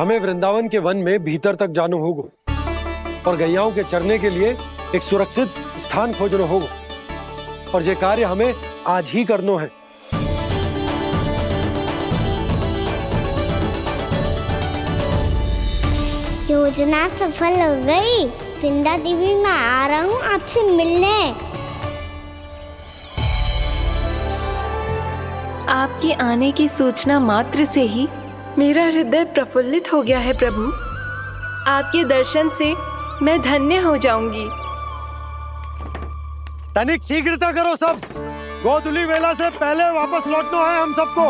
हमें वृंदावन के वन में भीतर तक जाना होगा और गैयाओं के चरने के लिए एक सुरक्षित स्थान खोजना होगा, और ये कार्य हमें आज ही करना है। योजना सफल हो गई। वृंदा देवी, मैं आ रहा हूँ आपसे मिलने। आपके आने की सूचना मात्र से ही मेरा हृदय प्रफुल्लित हो गया है प्रभु। आपके दर्शन से मैं धन्य हो जाऊंगी। तनिक शीघ्रता करो सब, गोधूली वेला से पहले वापस लौटना है हम सबको।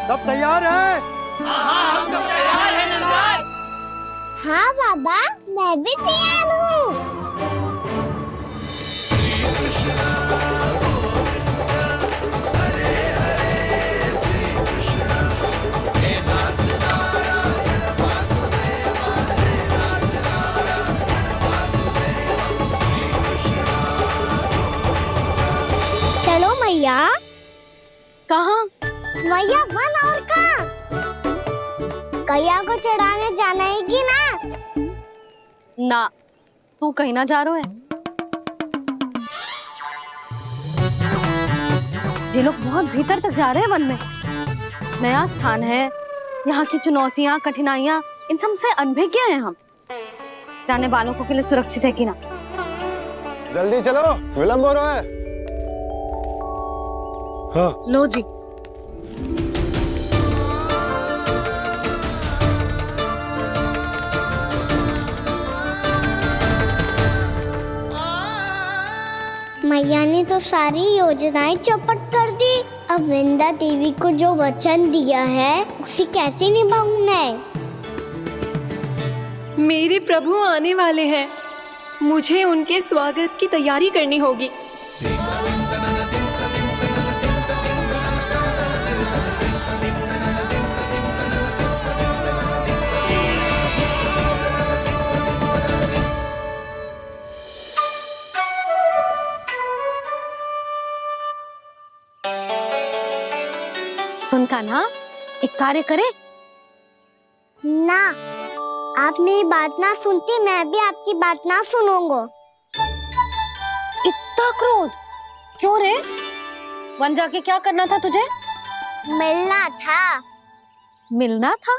सब तैयार है? हाँ, हम सब तैयार हैं नंदलाल। हाँ बाबा, मैं भी तैयार हूँ। चलो मैया। कहाँ? मैया, वन और कहाँ? गैया को चढ़ाने जाना है कि ना? ना, तू कहीं ना जा रहा है। ये लोग बहुत भीतर तक जा रहे हैं वन में। नया स्थान है, यहाँ की चुनौतियाँ, कठिनाइयाँ, इन सब से अनभिज्ञ हैं हम। जाने वालों के लिए सुरक्षित है कि ना? जल्दी चलो, विलंब हो रहा है। हाँ। लो जी। मैया ने तो सारी योजनाएं चौपट कर दी। अब वृंदा देवी को जो वचन दिया है उसे कैसे निभाऊं मैं? मेरे प्रभु आने वाले हैं, मुझे उनके स्वागत की तैयारी करनी होगी। सुन कान्हा, एक कार्य करे ना, आप मेरी बात ना सुनती, मैं भी आपकी बात ना सुनूंगा। इतना क्रोध क्यों रे? वन जाके क्या करना था तुझे? मिलना था। मिलना था?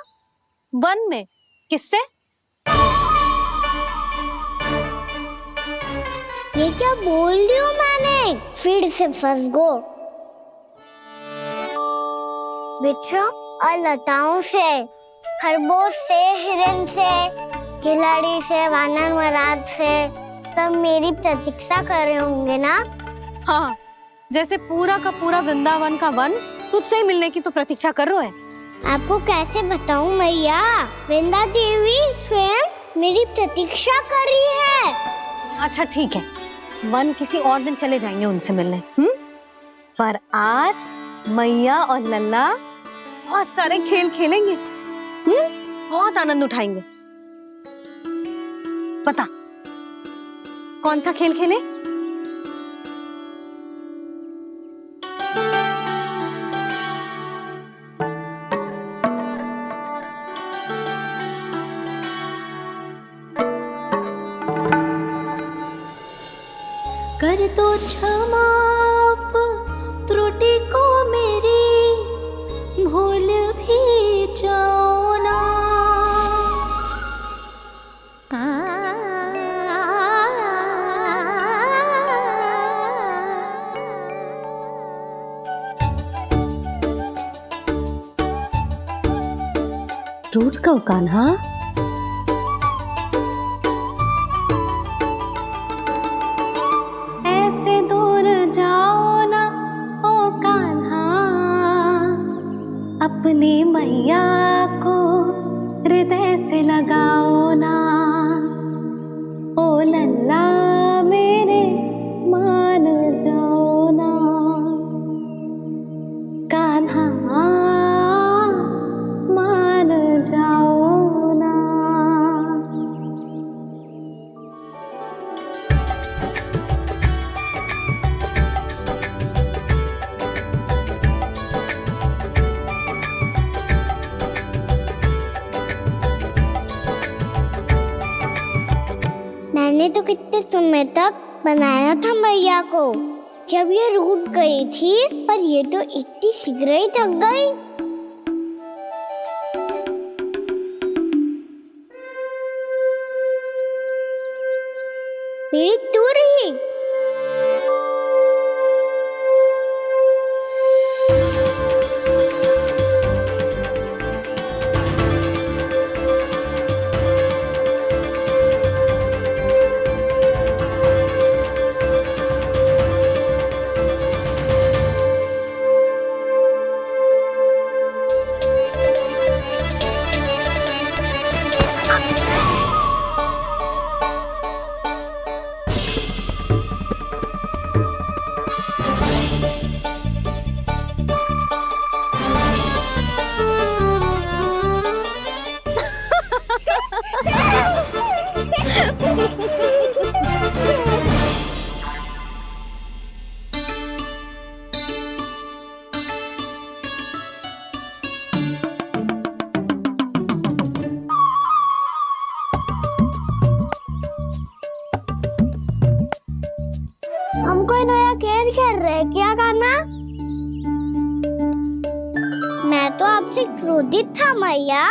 वन में? किससे? ये क्या बोल रही हूँ मैंने? फिर से फंस गो। वृक्षों और लताओं से, खरगोश से, हिरन से, खिलाड़ी से, वानर महाराज से, सब मेरी प्रतीक्षा कर रहे होंगे ना? हाँ, जैसे पूरा का पूरा वृंदावन का वन तुझसे ही मिलने की तो प्रतीक्षा कर रहा है। आपको कैसे बताऊं मैया? वृंदा देवी स्वयं मेरी प्रतीक्षा कर रही है। अच्छा ठीक है, वन किसी और दिन चले जाएंगे उनसे मिलने। पर आज मैया और लल्ला बहुत सारे खेल खेलेंगे। बहुत आनंद उठाएंगे। पता कौन सा खेल खेले? कर दो क्षमा त्रुटि को मेरी, भूल भी जाओ ना। टूट कब कान्हा? अपनी मैया को हृदय से लगाओ ना। ओ लल्ला मेरे मान जाओ ना। कान्हा मान जाओ ना। कितने समय तक बनाया था मैया को, जब ये रूठ गई थी, पर ये तो इतनी शीघ्र ही थक गई। मेरी तू रही। हमको नया खेल खेल रहे, क्या करना? मैं तो आपसे क्रोधित था मैया।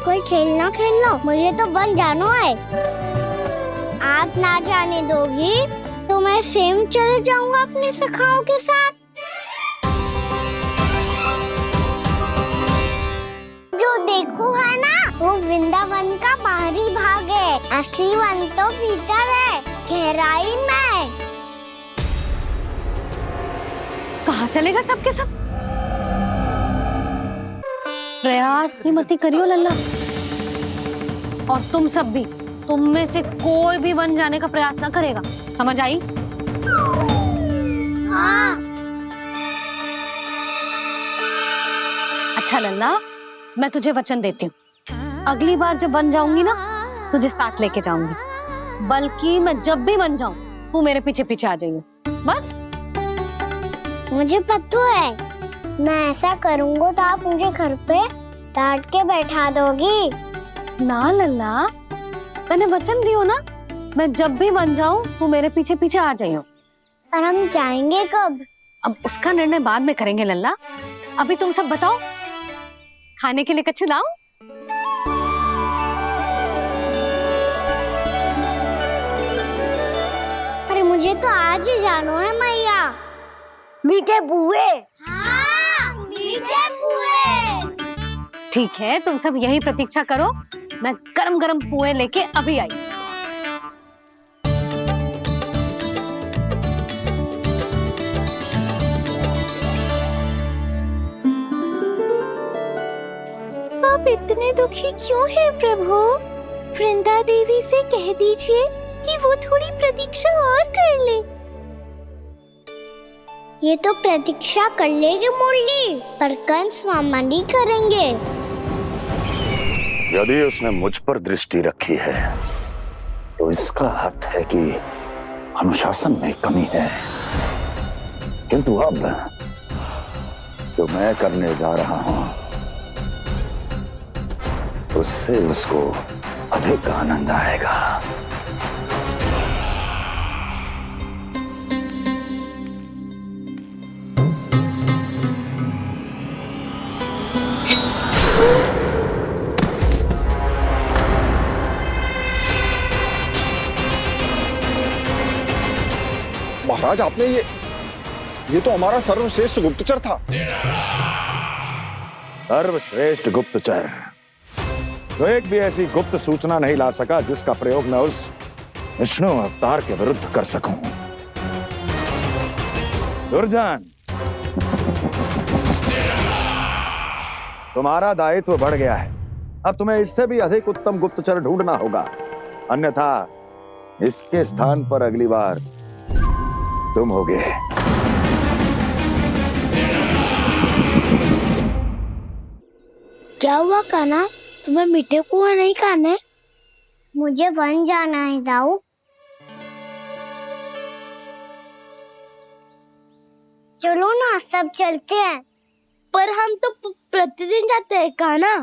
कोई खेलना खेल लो, मुझे तो बन जानो है। आप ना जाने दोगी तो मैं सेम चले जाऊंगा अपने सखाओं के साथ। जो देखो है ना, वो वृंदावन का बाहरी भाग है, असली वन तो भीतर है, गहराई में। कहाँ चलेगा सबके सब? प्रयास भी मत करियो लल्ला। और तुम सब भी, तुम में से कोई भी वन जाने का प्रयास ना करेगा, समझ आई? हाँ। अच्छा लल्ला, मैं तुझे वचन देती हूँ, अगली बार जब बन जाऊंगी ना, तुझे साथ लेके जाऊंगी। बल्कि मैं जब भी बन जाऊं, तू मेरे पीछे पीछे आ जाइयो, बस। मुझे पता है, मैं ऐसा करूंगा तो आप मुझे घर पे डांट के बैठा दोगी। ना लल्ला, मैंने वचन दियो ना, मैं जब भी बन जाऊं, तू मेरे पीछे पीछे आ जाइयो। पर हम जाएंगे कब? अब उसका निर्णय बाद में करेंगे लल्ला। अभी तुम सब बताओ, खाने के लिए कुछ लाऊं? अरे मुझे तो आज ही जाना है मैया। मीठे पुए। हाँ, मीठे पुए। ठीक है, तुम सब यही प्रतीक्षा करो, मैं गरम गरम पुए लेके अभी आई। आप इतने दुखी क्यों हैं प्रभु? वृंदा देवी से कह दीजिए कि वो थोड़ी प्रतीक्षा और कर ले। ये तो प्रतीक्षा कर लेगी मुरली, पर कंस मामा नहीं करेंगे। यदि उसने मुझ पर दृष्टि रखी है, तो इसका अर्थ है कि अनुशासन में कमी है। किंतु अब जो मैं करने जा रहा हूं, उससे उसको अधिक आनंद आएगा। महाराज, आपने ये तो हमारा सर्वश्रेष्ठ गुप्तचर था। सर्वश्रेष्ठ गुप्तचर तो एक भी ऐसी गुप्त सूचना नहीं ला सका जिसका प्रयोग मैं उस विष्णु अवतार के विरुद्ध कर सकूं। दुर्जन, तुम्हारा दायित्व बढ़ गया है। अब तुम्हें इससे भी अधिक उत्तम गुप्तचर ढूंढना होगा, अन्यथा इसके स्थान पर अगली बार तुम होगे। क्या हुआ कान्हा, तुम्हें मीठे पुआ नहीं खाने? मुझे वन जाना है दाऊ। चलो ना, सब चलते हैं। पर हम तो प्रतिदिन जाते हैं कान्हा।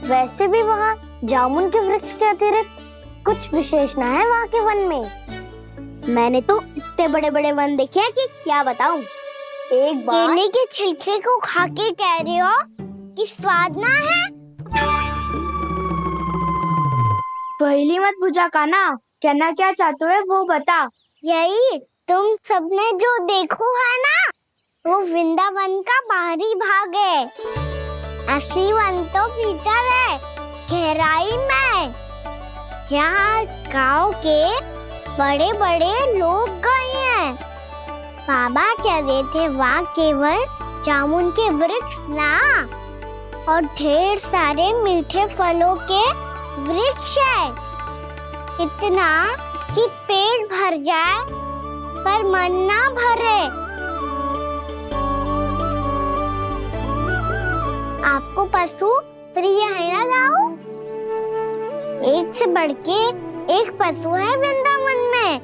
वैसे भी वहाँ जामुन के वृक्ष के अतिरिक्त कुछ विशेष ना है वहाँ के वन में। मैंने तो इतने बड़े बड़े वन देखे हैं कि क्या बताऊं। एक बार केले के छिलके को खा के कह रहे हो कि स्वाद ना है? पहली मत बुझा काना, कहना क्या चाहते हो वो बता। यही तुम सबने जो देखो है ना, वो वृंदावन का बाहरी भाग है। असली वन तो भीतर है, गहराई में, जहाँ गांव के बड़े बड़े लोग गए हैं। बाबा कह रहे थे वहाँ केवल जामुन के वृक्ष ना, और ढेर सारे मीठे फलों के वृक्ष है। इतना कि पेट भर जाए पर मन ना भरे। आपको पशु प्रिय है ना जाओ? एक से बढ़ के एक पशु है वृंदावन में।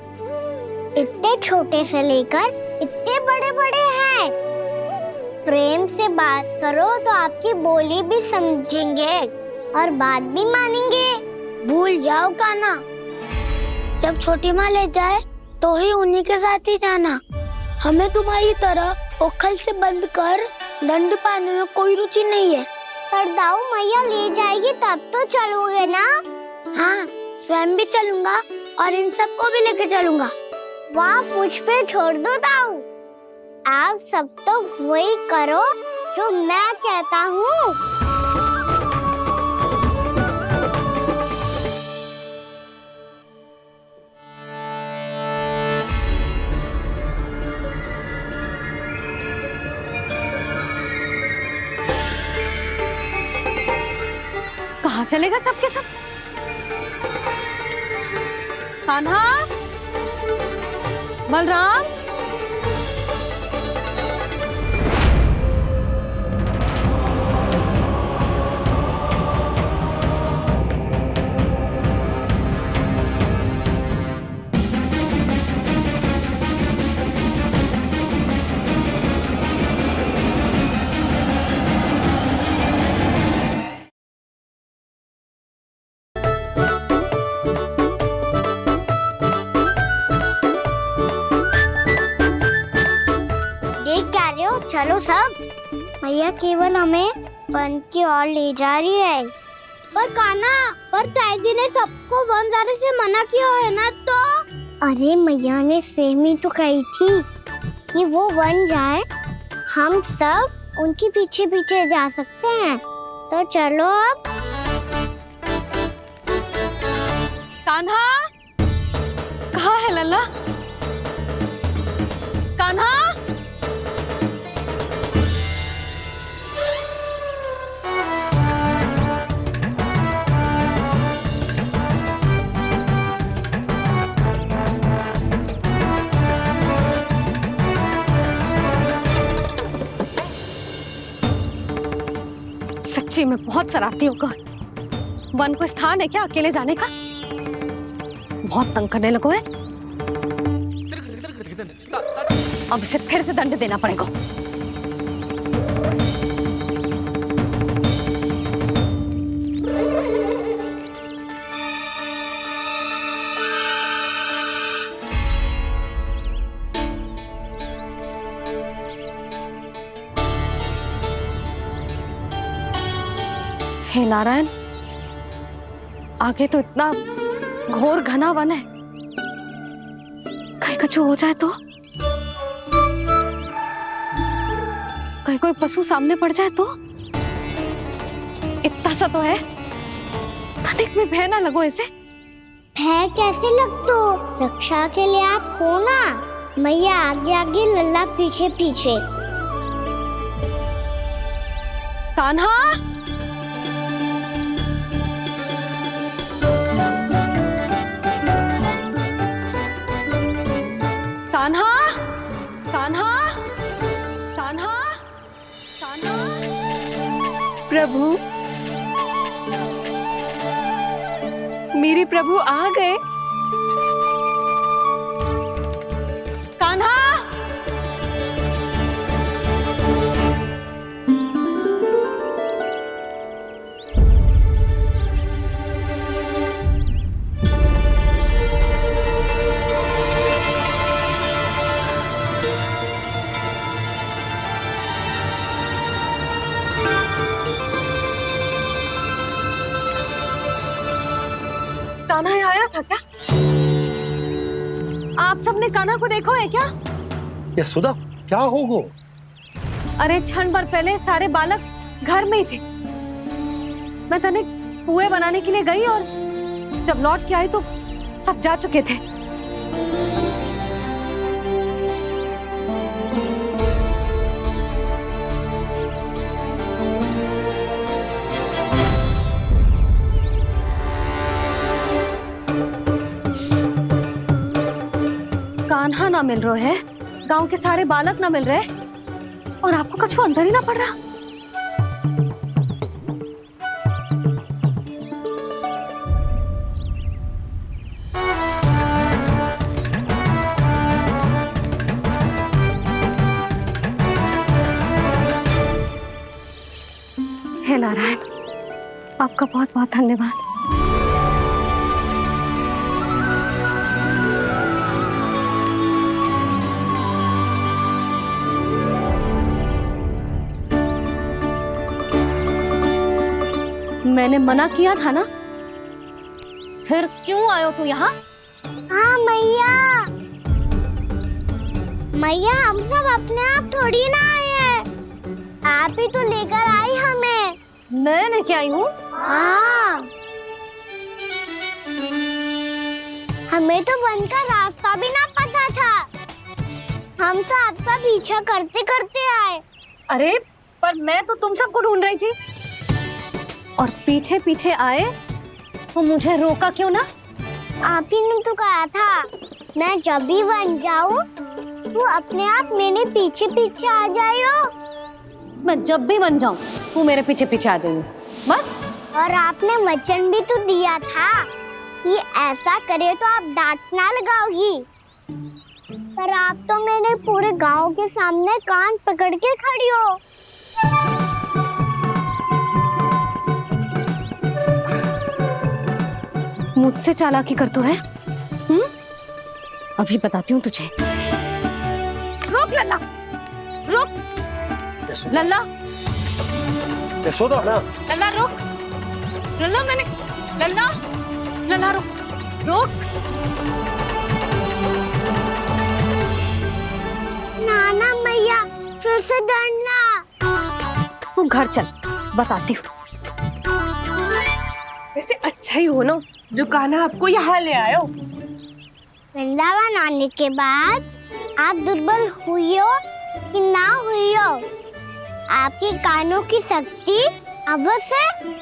इतने छोटे से लेकर इतने बड़े बड़े हैं। प्रेम से बात करो तो आपकी बोली भी समझेंगे और बात भी मानेंगे। भूल जाओ काना, जब छोटी माँ ले जाए तो ही उन्हीं के साथ ही जाना। हमें तुम्हारी तरह ओखल से बंद कर दंड पाने में कोई रुचि नहीं है। पर दाऊ मैया ले जाएगी तब तो चलोगे ना? हाँ, स्वयं भी चलूंगा और इन सबको भी लेके चलूंगा। वहाँ मुझ पे छोड़ दो दाऊ। आप सब तो वही करो जो मैं कहता हूँ। कहाँ चलेगा सबके सब? कान्हा, बलराम, चलो सब, मैया केवल हमें वन की ओर ले जा रही है। पर काना, पर ताईजी ने सबको वन जाने से मना किया है ना तो? अरे मैया ने सेम ही तो कही थी कि वो वन जाए, हम सब उनके पीछे पीछे जा सकते हैं। तो चलो अब। कान्हा, कहाँ है लल्ला? कान्हा, सच्ची में बहुत शरारती होकर। वन को स्थान है क्या अकेले जाने का? बहुत तंग करने लगो है। अब इसे फिर से दंड देना पड़ेगा। हे नारायण, आगे तो इतना घोर घना वन है, कहीं कुछ हो जाए तो? कहीं कोई पशु सामने पड़ जाए तो? इतना सा तो है, तनिक में भय ना लगो ऐसे। भय कैसे लगतो? रक्षा के लिए आप हो ना। मैया आगे आगे, लल्ला पीछे पीछे। कान्हा, कान्हा, कान्हा, कान्हा, कान्हा। प्रभु, मेरे प्रभु आ गए। कान्हा, आप सबने कान्हा को देखो है क्या? यशोदा क्या होगो? अरे क्षण भर पहले सारे बालक घर में ही थे। मैं तनिक पुए बनाने के लिए गई और जब लौट के आई तो सब जा चुके थे। कान्हा ना मिल रहे है, गांव के सारे बालक ना मिल रहे और आपको कछु अंदर ही ना पड़ रहा। हे नारायण, आपका बहुत बहुत धन्यवाद। मैंने मना किया था ना, फिर क्यों आयो तू यहाँ? हाँ मैया, मैया हम सब अपने आप थोड़ी ना आए हैं, आप ही तो लेकर आई हमें। मैं लेके आई हूँ? हाँ, हमें तो वन का रास्ता भी ना पता था, हम तो आपका पीछा करते करते आए। अरे पर मैं तो तुम सबको ढूंढ रही थी और पीछे पीछे आए तो मुझे रोका क्यों ना? आप ही ने तो कहा था मैं जब भी बन जाऊं तू अपने आप मेरे पीछे पीछे आ जाइयो। मैं जब भी बन जाऊं तू मेरे पीछे पीछे आ जाइयो बस। और आपने वचन भी तो दिया था कि ऐसा करे तो आप डांट ना लगाओगी, पर आप तो मेरे पूरे गांव के सामने कान पकड़ के खड़ी हो। मुझसे चालाकी कर तो है? अभी बताती हूँ तुझे। रुक लल्ला, रुक लल्ला, यशोदा ना, लल्ला रुक, लल्ला मैंने, लल्ला, लल्ला रुक, रुक। नाना मैया फिर से डरना। तू घर चल, बताती हूँ। वैसे अच्छा ही हो ना जो कान्हा आपको यहाँ ले आयो। वृंदावन आने के बाद आप दुर्बल हुई हो कि ना हुई हो, आपके कानों की शक्ति अब से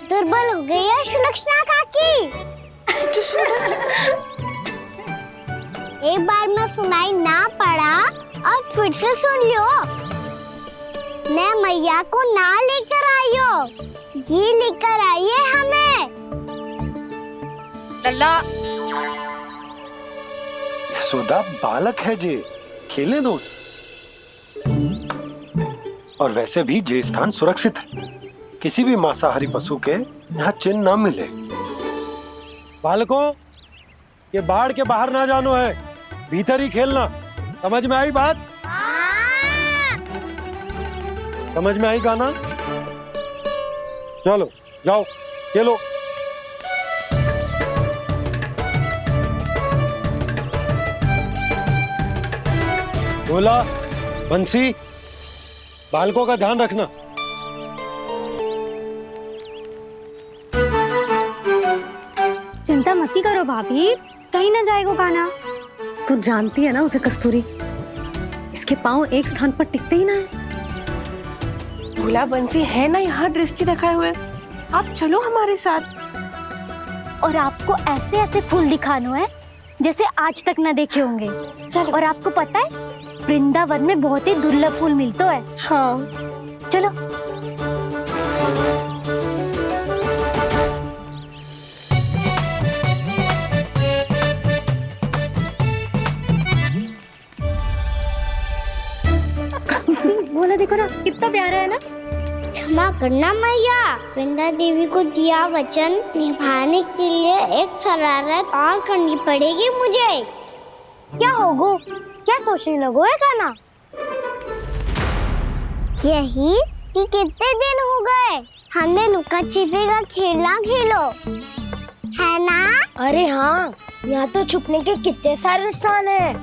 दुर्बल हो गई है सुलक्षणा काकी। एक बार में सुनाई ना पड़ा और फिर से सुन लियो। मैं मैया को ना लेकर आई हो, जी लेकर आई है हमें। लल्ला, यशोदा बालक है जे, खेले दो। और वैसे भी जे स्थान सुरक्षित है, किसी भी मांसाहारी पशु के यहाँ चिन्ह ना मिले। बालकों, ये बाढ़ के बाहर ना जानो है, भीतर ही खेलना। समझ में आई बात? समझ में आई गाना? चलो जाओ खेलो। बोला बंसी, बालकों का ध्यान रखना। चिंता मत करो भाभी, कहीं ना जाएगा कान्हा। तू जानती है ना उसे कस्तूरी, इसके पांव एक स्थान पर टिकते ही ना है। भोला बंसी है ना यहाँ दृष्टि रखाए हुए, आप चलो हमारे साथ। और आपको ऐसे ऐसे फूल दिखानो है जैसे आज तक ना देखे होंगे। चलो। और आपको पता है वृंदावन में बहुत ही दुर्लभ फूल मिलते हैं। हाँ चलो। बोला देखो ना कितना प्यारा है ना। क्षमा करना मैया, वृंदा देवी को दिया वचन निभाने के लिए एक शरारत और करनी पड़ेगी मुझे। क्या होगो? क्या सोचने लगो है कान्हा? यही कि कितने दिन हो गए हमने लुका छिपी का खेलना खेलो, है ना? अरे हाँ, यहाँ तो छुपने के कितने सारे स्थान है।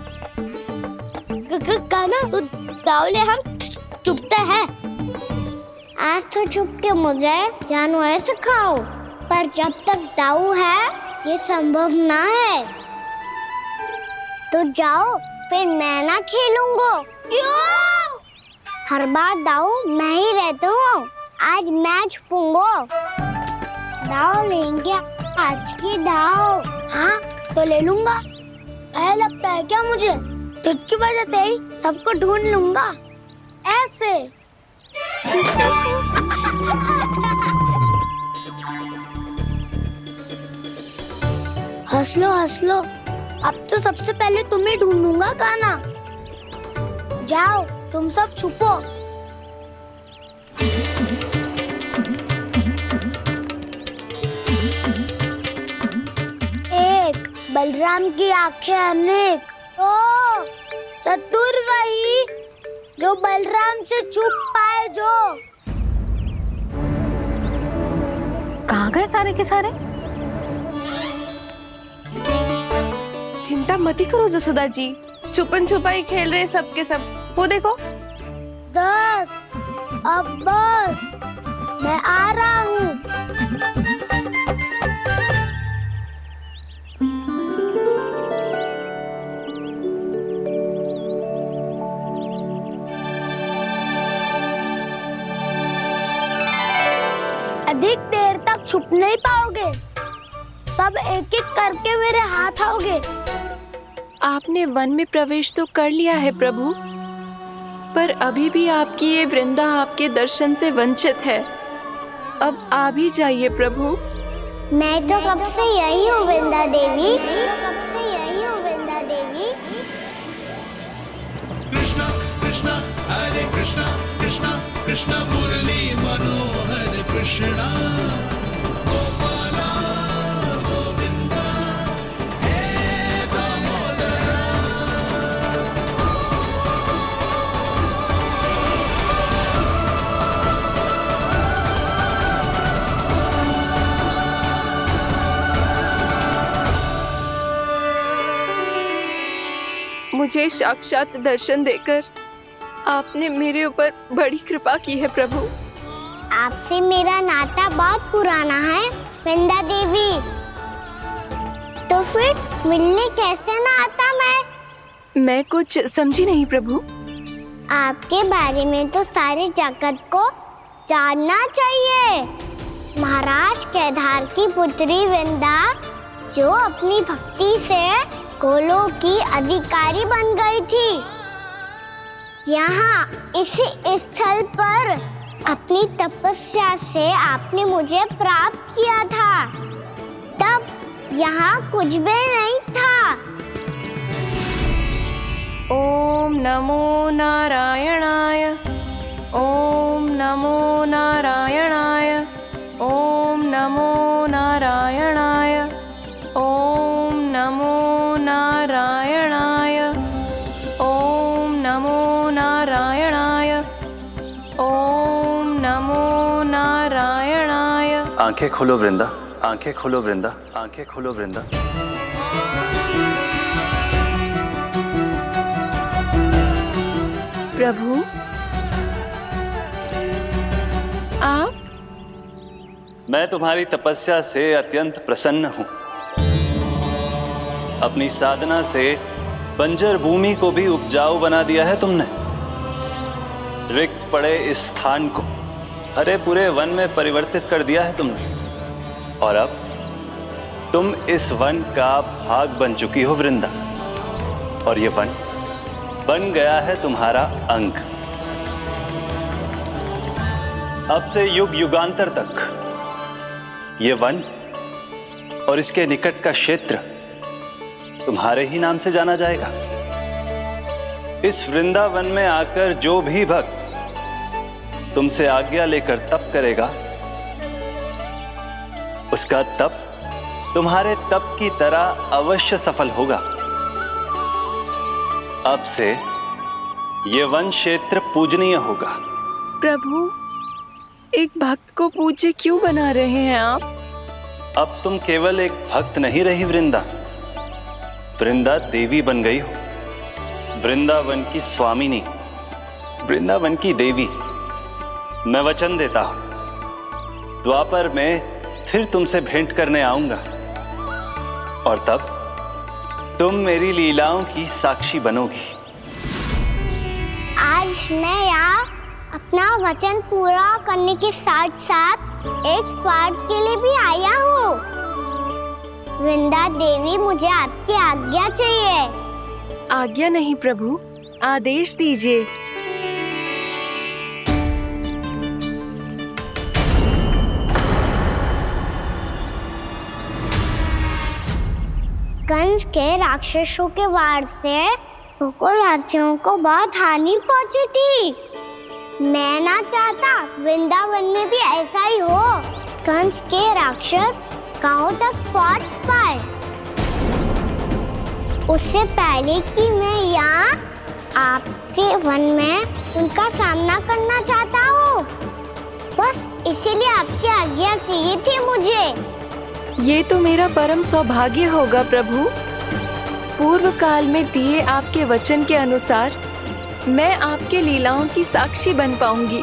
कान्हा, तो दाऊले हम छुपते हैं। आज तो छुप के मुझे जानवर सिखाओ, पर जब तक दाऊ है ये संभव ना है। तो जाओ, फिर मैं ना खेलूंगा। क्यों? हर बार दाऊ मैं ही रहता हूँ, आज मैं छुपूंगा। दाऊ लेंगे आज की दाऊ। हाँ, तो ले लूंगा। ऐसा लगता है क्या मुझे? चुटकी बजाते ही सबको ढूंढ लूंगा। ऐसे। हंस लो। अब तो सबसे पहले तुम्हें ढूंढूंगा कान्हा। जाओ, तुम सब छुपो। एक, बलराम की आंखें अनेक। ओ, चतुर वही जो बलराम से छुप पाए। जो कहाँ गए सारे के सारे? चिंता मत करो जसोदा जी, छुपन छुपाई खेल रहे सब के सब। वो देखो। 10, अब बस, मैं आ रहा हूँ। अधिक देर तक छुप नहीं पाओगे, सब एक एक करके मेरे हाथ आओगे। आपने वन में प्रवेश तो कर लिया है प्रभु, पर अभी भी आपकी ये वृंदा आपके दर्शन से वंचित है। अब आ भी जाइए प्रभु। मैं तो कब से यही हूँ वृंदा देवी। मुझे साक्षात दर्शन देकर आपने मेरे ऊपर बड़ी कृपा की है प्रभु। आपसे मेरा नाता बहुत पुराना है वृंदा देवी, तो फिर मिलने कैसे ना आता मैं कुछ समझी नहीं प्रभु। आपके बारे में तो सारे जगत को जानना चाहिए। महाराज केदार की पुत्री वृंदा, जो अपनी भक्ति से गोलों की अधिकारी बन गई थी, यहाँ इसी स्थल पर अपनी तपस्या से आपने मुझे प्राप्त किया था। तब यहाँ कुछ भी नहीं था। ओम नमो नारायणाय, ओम नमो नारायणाय, ओम नमो नारायणाय, ओम नमो नारायणाय, ओम नमो नारायणाय, ओम नमो नारायणाय। आंखें खोलो वृंदा, आंखें खोलो वृंदा, आंखें खोलो वृंदा। प्रभु, आप? मैं तुम्हारी तपस्या से अत्यंत प्रसन्न हूं। अपनी साधना से बंजर भूमि को भी उपजाऊ बना दिया है तुमने। रिक्त पड़े इस स्थान को हरे पूरे वन में परिवर्तित कर दिया है तुमने, और अब तुम इस वन का भाग बन चुकी हो वृंदा, और ये वन बन गया है तुम्हारा अंग। अब से युग युगांतर तक ये वन और इसके निकट का क्षेत्र तुम्हारे ही नाम से जाना जाएगा। इस वृंदावन में आकर जो भी भक्त तुमसे आज्ञा लेकर तप करेगा, उसका तप तुम्हारे तप की तरह अवश्य सफल होगा। अब से ये वन क्षेत्र पूजनीय होगा। प्रभु, एक भक्त को पूज्य क्यों बना रहे हैं आप? अब तुम केवल एक भक्त नहीं रही वृंदा, वृंदा देवी बन गई हो, वृंदावन की स्वामिनी, वृंदावन की देवी। मैं वचन देता हूं, द्वापर में फिर तुमसे भेंट करने आऊंगा और तब तुम मेरी लीलाओं की साक्षी बनोगी। आज मैं यहाँ अपना वचन पूरा करने के साथ साथ एक स्वार्थ के लिए भी आया हूँ। वृंदा देवी, मुझे आपकी आज्ञा चाहिए। आज्ञा नहीं प्रभु, आदेश दीजिए। कंस के राक्षसों के वार से गोकुलवासियों को बहुत हानि पहुंची थी। मैं ना चाहता वृंदावन में भी ऐसा ही हो। कंस के राक्षस गांव तक पहुंच पाए, उससे पहले कि मैं यहाँ आपके वन में उनका सामना करना चाहता हूँ। बस इसीलिए आपकी आज्ञा चाहिए थी मुझे। ये तो मेरा परम सौभाग्य होगा प्रभु। पूर्व काल में दिए आपके वचन के अनुसार मैं आपके लीलाओं की साक्षी बन पाऊंगी।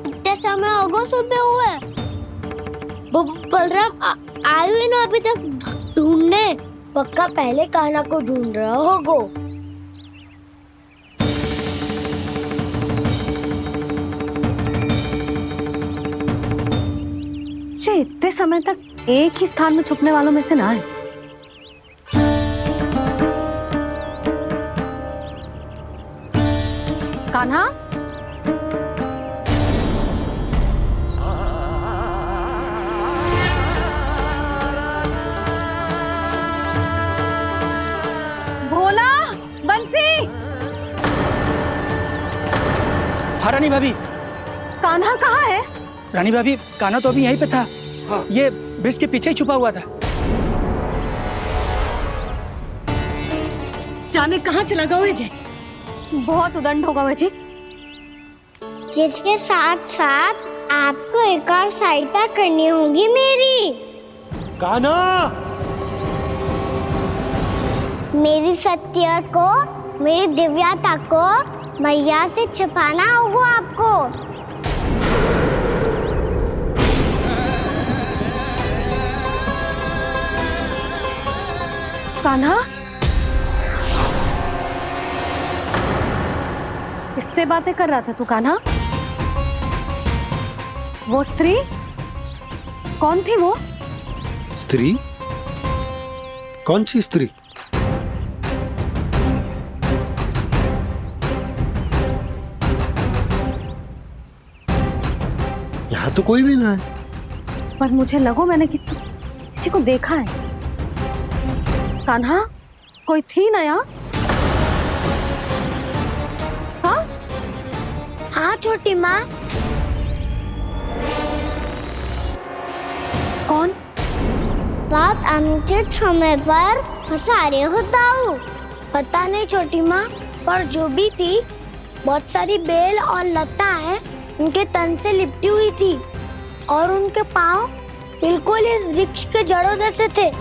इतने समय होगा सुबह हुए, बलराम आए हुए ना अभी तक ढूंढने। पक्का पहले कान्हा को ढूंढ रहा होगा। इतने समय तक एक ही स्थान में छुपने वालों में से ना है। कान्हा, भोला, बंसी। हाँ रानी भाभी। कान्हा कहाँ है? रानी भाभी, कान्हा तो अभी यहीं पे था। हाँ। ये ब्रिज के पीछे ही छुपा हुआ था। जाने कहाँ चला गया वह? बहुत उदंड होगा वह जी। जिसके साथ साथ आपको एक और सहायता करनी होगी मेरी। कान्हा, मेरी सत्य को, मेरी दिव्यता को मैया से छिपाना होगा आपको। कान्हा, किससे बातें कर रहा था तू कान्हा? वो स्त्री कौन थी? वो स्त्री? कौन सी स्त्री? यहाँ तो कोई भी ना है। पर मुझे लगो मैंने किसी को देखा है। कान्हा, कोई थी ना यहाँ? हाँ? हाँ छोटी माँ। कौन? रात अनुचित समय पर फंसारे होता हूँ। पता नहीं छोटी माँ, पर जो भी थी बहुत सारी बेल और लताएं उनके तन से लिपटी हुई थी और उनके पाँव बिल्कुल इस वृक्ष के जड़ों जैसे थे।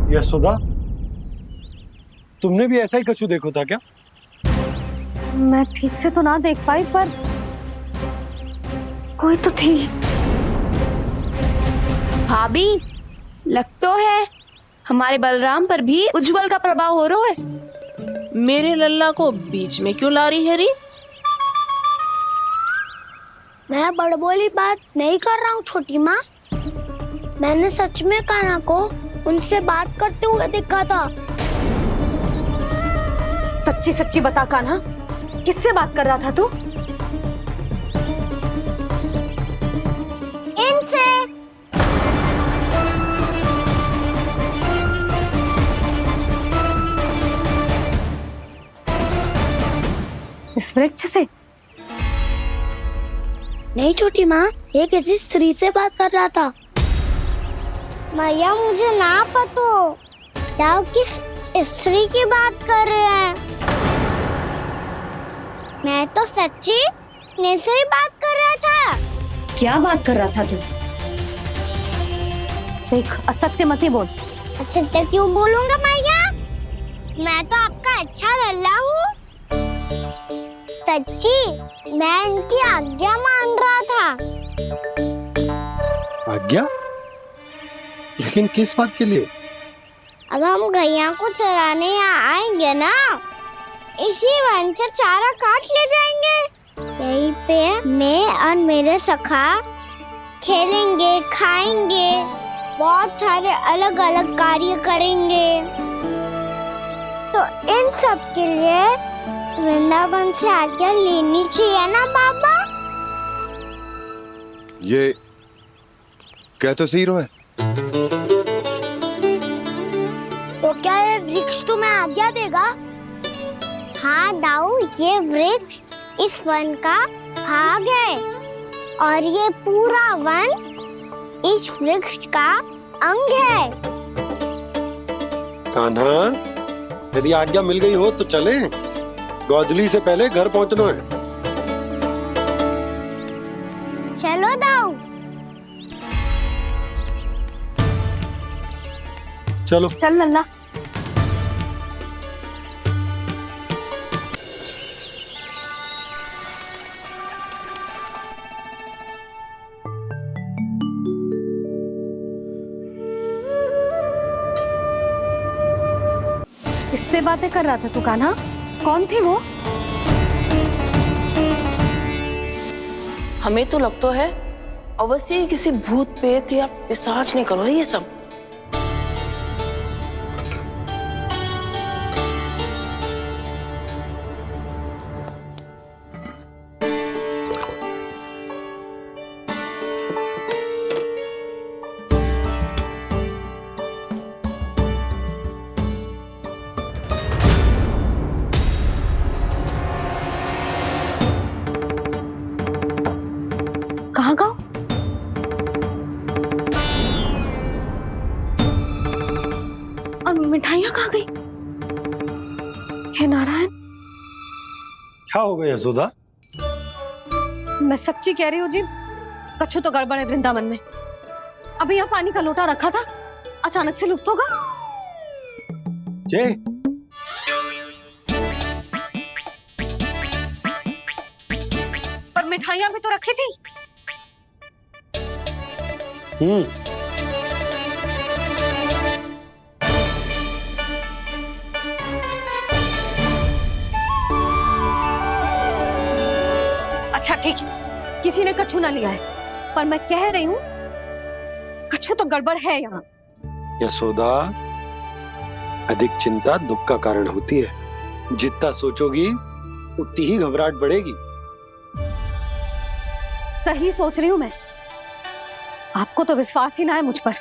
यशोदा, तुमने भी ऐसा ही कछु देखा था क्या? मैं ठीक से तो ना देख पाई, पर कोई तो थी। भाभी, लग तो है हमारे बलराम पर भी उज्जवल का प्रभाव हो रहा है। मेरे लल्ला को बीच में क्यों ला रही है री? मैं बड़बोली बात नहीं कर रहा हूँ छोटी माँ। मैंने सच में कान्हा को उनसे बात करते हुए देखा था। सच्ची सच्ची बता कान्हा, किससे बात कर रहा था तू? इनसे। इस वृक्ष से? नहीं छोटी माँ, ये किसी स्त्री से बात कर रहा था। मैया मुझे ना पतो। दाऊ किस स्त्री की बात कर रहे हैं? मैं तो सच्ची ने से ही बात कर रहा था। क्या बात कर रहा था तू? देख, असत्य मत ही बोल। असत्य क्यों बोलूंगा मैया? मैं तो आपका अच्छा लल्ला हूँ। सच्ची मैं इनकी आज्ञा मान रहा था। आज्ञा? लेकिन किस बात के लिए? अब हम गैया को चराने यहाँ आएंगे ना, इसी वन से चारा काट ले जाएंगे। यहीं पे मैं और मेरे सखा खेलेंगे, खाएंगे, बहुत सारे अलग अलग कार्य करेंगे। तो इन सब के लिए वृंदावन से आज्ञा लेनी चाहिए ना बाबा? ये कह तो सही रहा है। तो क्या ये वृक्ष तुम्हें आज्ञा देगा? हाँ दाऊ, ये वृक्ष इस वन का भाग है और ये पूरा वन इस वृक्ष का अंग है। कान्हा, यदि आज्ञा मिल गई हो तो चलें। गोधूली से पहले घर पहुंचना है। चलो दाऊ। चलो। चल लल्ला। किससे बातें कर रहा था तू कान्हा? कौन थे वो? हमें तो लगता है अवश्य ही किसी भूत पेत या पिशाच ने करो है ये सब। कहाँ गाँव? और मिठाइयाँ कहाँ गई? हे नारायण! क्या हो गया यशोदा? मैं सच्ची कह रही हूँ जी, कछु तो गड़बड़ है वृंदावन में। अभी यहाँ पानी का लोटा रखा था, अचानक से लुप्त होगा। जय, पर मिठाइयाँ भी तो रखी थी। अच्छा ठीक है, किसी ने कछु ना लिया है, पर मैं कह रही हूँ कछु तो गड़बड़ है यहाँ। यशोदा, अधिक चिंता दुख का कारण होती है। जितना सोचोगी उतनी ही घबराहट बढ़ेगी। सही सोच रही हूँ मैं। आपको तो विश्वास ही ना है मुझ पर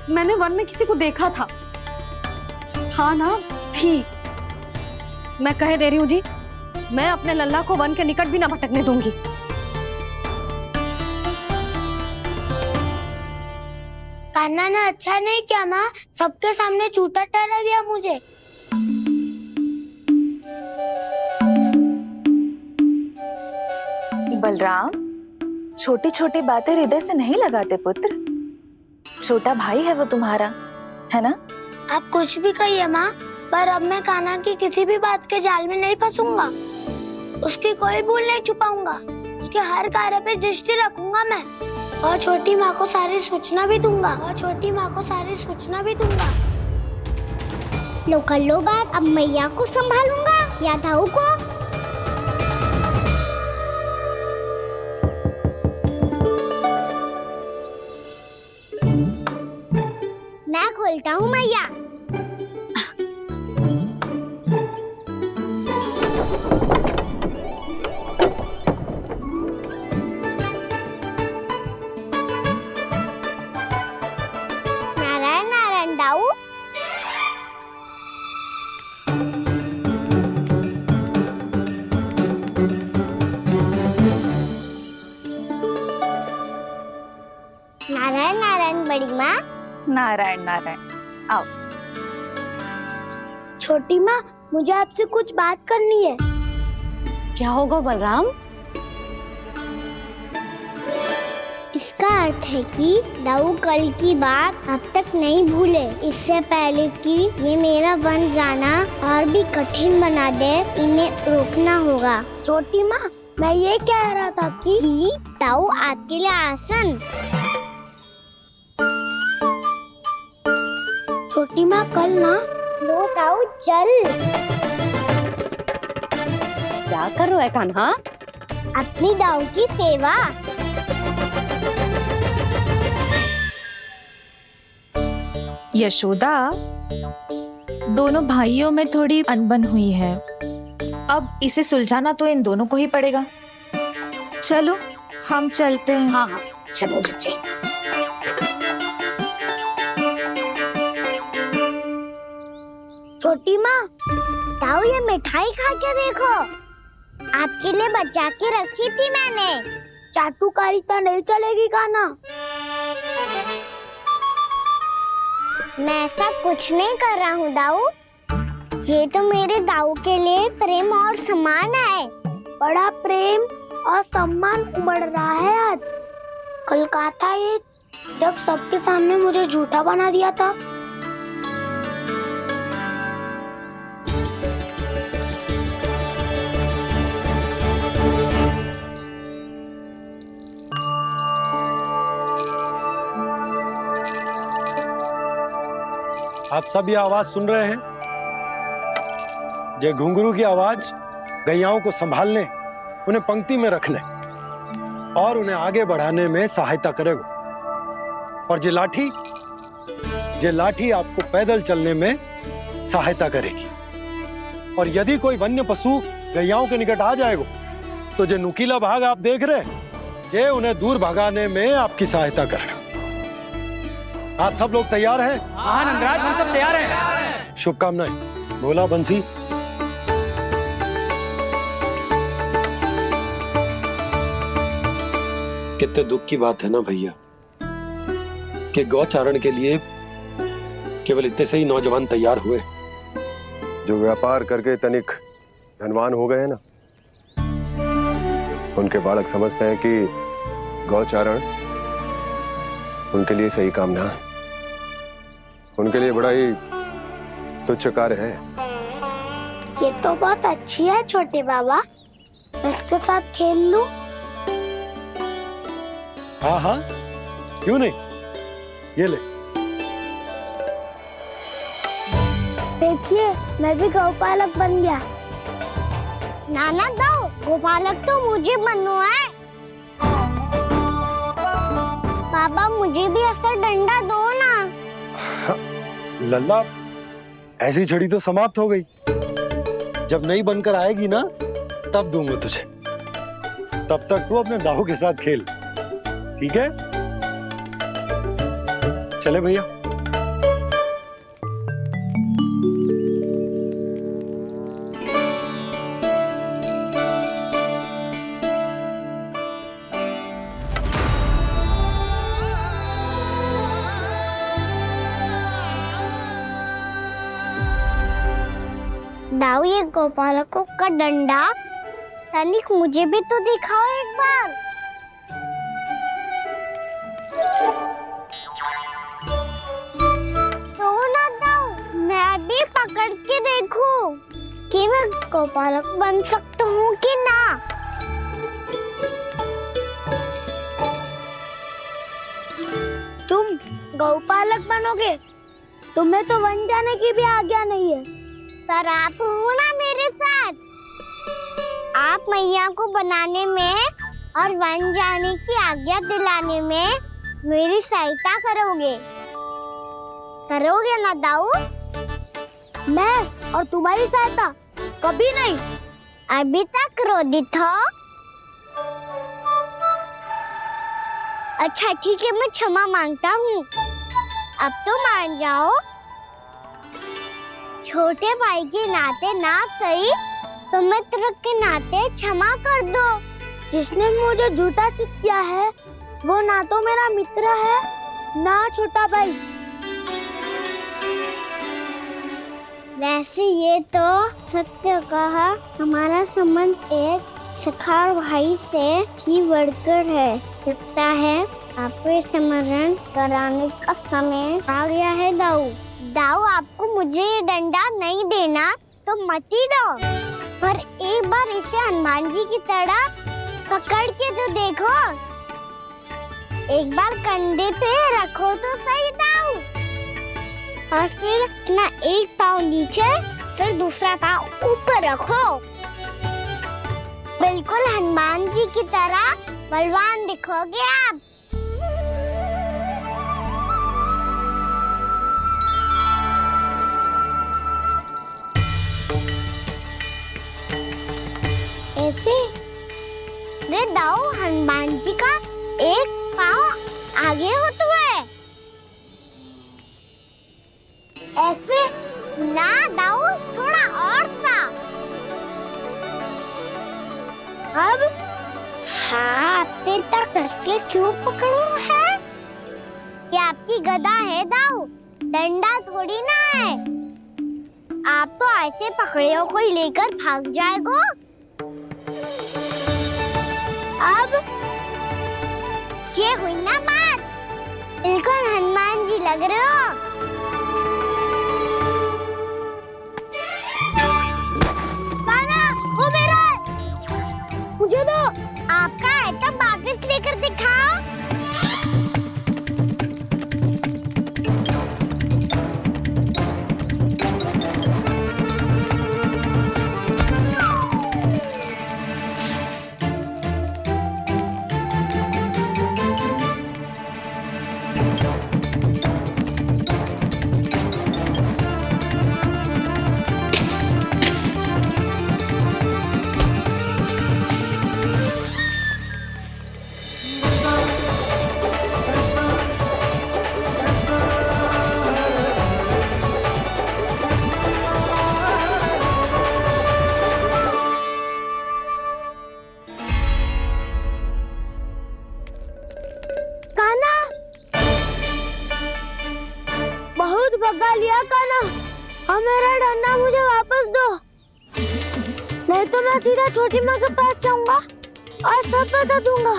मैंने वन में किसी को देखा था। हाँ ना, थी। मैं कह दे रही हूँ जी, मैं अपने लल्ला को वन के निकट भी ना भटकने दूंगी। कान्हा ने अच्छा नहीं किया माँ, सबके सामने चूता ठहरा दिया मुझे। बलराम, छोटी छोटी बातें हृदय से नहीं लगाते पुत्र। छोटा भाई है वो तुम्हारा, है ना? आप कुछ भी कहिए माँ, पर अब मैं कान्हा की किसी भी बात के जाल में नहीं फंसूंगा। उसकी कोई भूल नहीं छुपाऊंगा। उसके हर कार्य पे दृष्टि रखूंगा मैं, और छोटी माँ को सारी सूचना भी दूंगा। लो कर लो बात, अब मैया को संभालूंगा या दाऊ को। मैं खोलता हूँ मैया। नारायण नारायण दाऊ। नारायण नारायण बड़ी माँ। नारायण नारायण। आओ। छोटी माँ, मुझे आपसे कुछ बात करनी है। क्या होगा बलराम? इसका अर्थ है कि दाऊ कल की बात अब तक नहीं भूले। इससे पहले कि ये मेरा वन जाना और भी कठिन बना दे, इन्हें रोकना होगा। छोटी माँ, मैं ये कह रहा था कि दाऊ आपके लिए आसन। छोटी माँ, कल ना लो दाऊ चल। क्या कर रहा है कान्हा? अपनी दाऊ की सेवा। यशोदा, दोनों भाइयों में थोड़ी अनबन हुई है। अब इसे सुलझाना तो इन दोनों को ही पड़ेगा। चलो हम चलते हैं। हाँ हाँ, चलो जी। छोटी माँ, दाऊ ये मिठाई खा के देखो। आपके लिए बचा के रखी थी मैंने। चाटुकारिता नहीं चलेगी कान्हा। मैं ऐसा कुछ नहीं कर रहा हूँ दाऊ। ये तो मेरे दाऊ के लिए प्रेम और सम्मान है। बड़ा प्रेम और सम्मान उमड़ रहा है आज। कल कहा था ये, जब सबके सामने मुझे झूठा बना दिया था। आप सब ये आवाज सुन रहे हैं? ये घुंघरू की आवाज गैयाओं को संभालने, उन्हें पंक्ति में रखने और उन्हें आगे बढ़ाने में सहायता करेगा। और ये लाठी आपको पैदल चलने में सहायता करेगी। और यदि कोई वन्य पशु गैयाओं के निकट आ जाएगा तो जो नुकीला भाग आप देख रहे हैं, ये उन्हें दूर भगाने में आपकी सहायता करेगा। आप सब लोग तैयार हैं? हाँ नंदराज, हम सब तैयार हैं। शुभकामनाएं। बोला बंसी। कितने दुख की बात है ना भैया कि गौचारण के लिए केवल इतने से ही नौजवान तैयार हुए। जो व्यापार करके तनिक धनवान हो गए हैं ना, उनके बालक समझते हैं कि गौचारण उनके लिए सही काम ना है। उनके लिए बड़ा ही तुच्छ कार्य है। ये तो बहुत अच्छी है छोटे बाबा, मैं इसके साथ खेल लूं? हाँ हाँ, क्यों नहीं। ये ले। देखिए, मैं भी गौपालक बन गया। नाना दाऊ, गौपालक तो मुझे बनना है। बाबा, मुझे भी ऐसा डंडा दो ना। लल्ला, ऐसी छड़ी तो समाप्त हो गई। जब नई बनकर आएगी ना, तब दूंगा तुझे। तब तक तू अपने दाऊ के साथ खेल, ठीक है? चले भैया। दाऊ, ये गोपालकों का डंडा तनिक मुझे भी तो दिखाओ एक बार। तो ना दाऊ, मैं भी पकड़ के देखूं कि मैं गोपालक बन सकता हूँ कि ना। तुम गौपालक बनोगे? तुम्हें तो वन जाने की भी आज्ञा नहीं है। सर, आप हो ना मेरे साथ। आप मैया को बनाने में और वन जाने की आज्ञा दिलाने में मेरी सहायता करोगे ना दाऊ? मैं और तुम्हारी सहायता कभी नहीं। अभी तक क्रोधित हो? अच्छा ठीक है, मैं क्षमा मांगता हूँ। अब तो मान जाओ। छोटे भाई के नाते ना सही तो मित्र के नाते क्षमा कर दो। जिसने मुझे झूठा सिद्ध किया है वो ना तो मेरा मित्र है ना छोटा भाई। वैसे ये तो सत्य कहा, हमारा संबंध एक सखार भाई से भी बढ़कर है। लगता है आपको स्मरण कराने का समय आ गया है दाऊ। दाऊ, आपको मुझे ये डंडा नहीं देना तो मत ही दो, पर एक बार इसे हनुमान जी की तरह पकड़ के तो देखो। एक बार कंधे पे रखो तो सही दाऊ, और फिर अपना एक पाँव नीचे फिर दूसरा पाँव ऊपर रखो। बिल्कुल हनुमान जी की तरह बलवान दिखोगे आप। ऐसे रे दाऊ, हनुमान जी का एक पाँव आगे होता है। ऐसे ना दाऊ, थोड़ा और सा। अब हाथ पे तक कसके क्यों पकड़ो है? ये आपकी गदा है दाऊ, डंडा थोड़ी ना है। आप तो ऐसे पकड़े हो कोई लेकर भाग जाएगा। अब ये हुई ना बात, बिल्कुल हनुमान जी लग रहे हो। कान्हा, वो मेरा, मुझे दो। आपका है तो वापस लेकर दिखाओ। बहुत भगा लिया कान्हा, अब मेरा डंडा मुझे वापस दो, नहीं तो मैं सीधा छोटी माँ के पास जाऊंगा और सब बता दूंगा।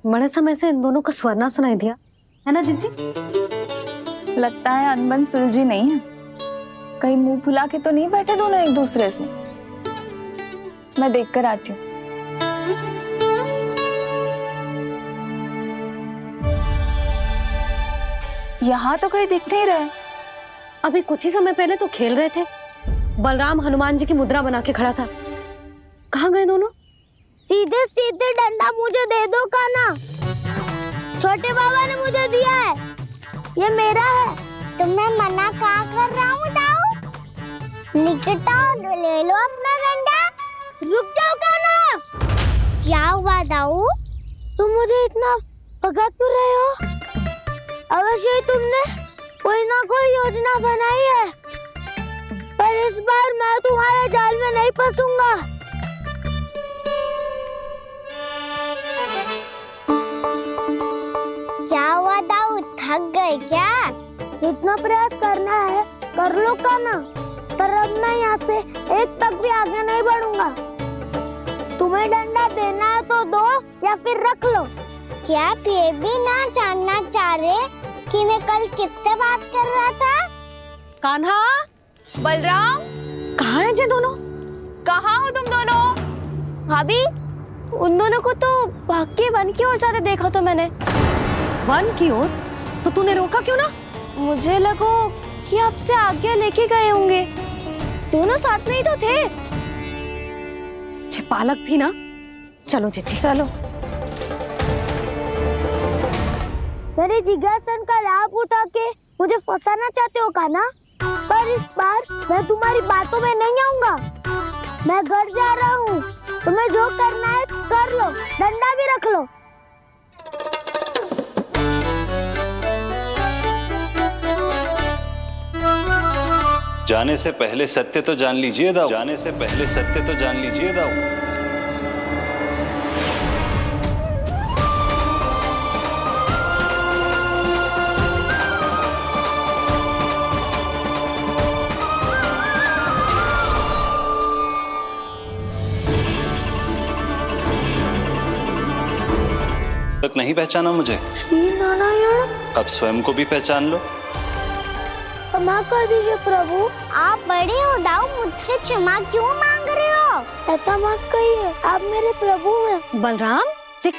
बड़े समय से इन दोनों का स्वर ना सुनाई दिया, है ना जीजी? लगता है अनबन सुलझी नहीं है। कहीं मुंह फुला के तो नहीं बैठे दोनों एक दूसरे से। मैं देख कर आती हूँ। यहाँ तो कहीं दिख नहीं रहा। अभी कुछ ही समय पहले तो खेल रहे थे। बलराम हनुमान जी की मुद्रा बना के खड़ा था। कहाँ गए दोनों? सीधे सीधे डंडा मुझे दे दो कान्हा, छोटे बाबा ने मुझे दिया है, ये मेरा है। तो मैं मना कहाँ कर रहा हूँ दाऊ? निकट आओ, ले लो अपना डंडा। रुक जाओ कान्हा। क्या हुआ दाऊ, तुम मुझे इतना भगा क्यों रहे हो? अवश्य ही तुमने कोई ना कोई योजना बनाई है, पर इस बार मैं तुम्हारे जाल में नहीं फंसूंगा। क्या हुआ दाऊ, थक गए क्या? इतना प्रयास करना है कर लो कान्हा, पर अब मैं यहाँ से एक तक भी आगे नहीं बढ़ूंगा। तुम्हें डंडा देना है तो दो या फिर रख लो। क्या आप ये भी ना जानना चाह रहे कि मैं कल किससे बात कर रहा था? कान्हा, बलराम, कहाँ हैं ये दोनों? कहाँ हो तुम दोनों? भाभी, उन दोनों को तो भाग के वन की ओर जाते देखा तो मैंने। वन की ओर? तो तूने रोका क्यों ना? मुझे लगा कि आपसे आगे लेके गए होंगे, दोनों साथ में ही तो थे। छिपालक भी ना। चलो जीजी, चलो। मेरे जिज्ञासन का लाभ उठा के मुझे फंसाना चाहते हो कान्हा, पर इस बार मैं तुम्हारी बातों में नहीं आऊंगा। मैं घर जा रहा हूँ, तुम्हें जो करना है कर लो, डंडा भी रख लो। जाने से पहले सत्य तो जान लीजिए दाऊ, जाने से पहले सत्य तो जान लीजिए दाऊ। तक नहीं पहचाना मुझे? श्री नारायण। अब स्वयं को भी पहचान लो। क्षमा कर दीजिए प्रभु। आप बड़े उदाऊ, मुझसे क्षमा क्यों मांग रहे हो? ऐसा मत कहिए, आप मेरे प्रभु हैं। बलराम जी,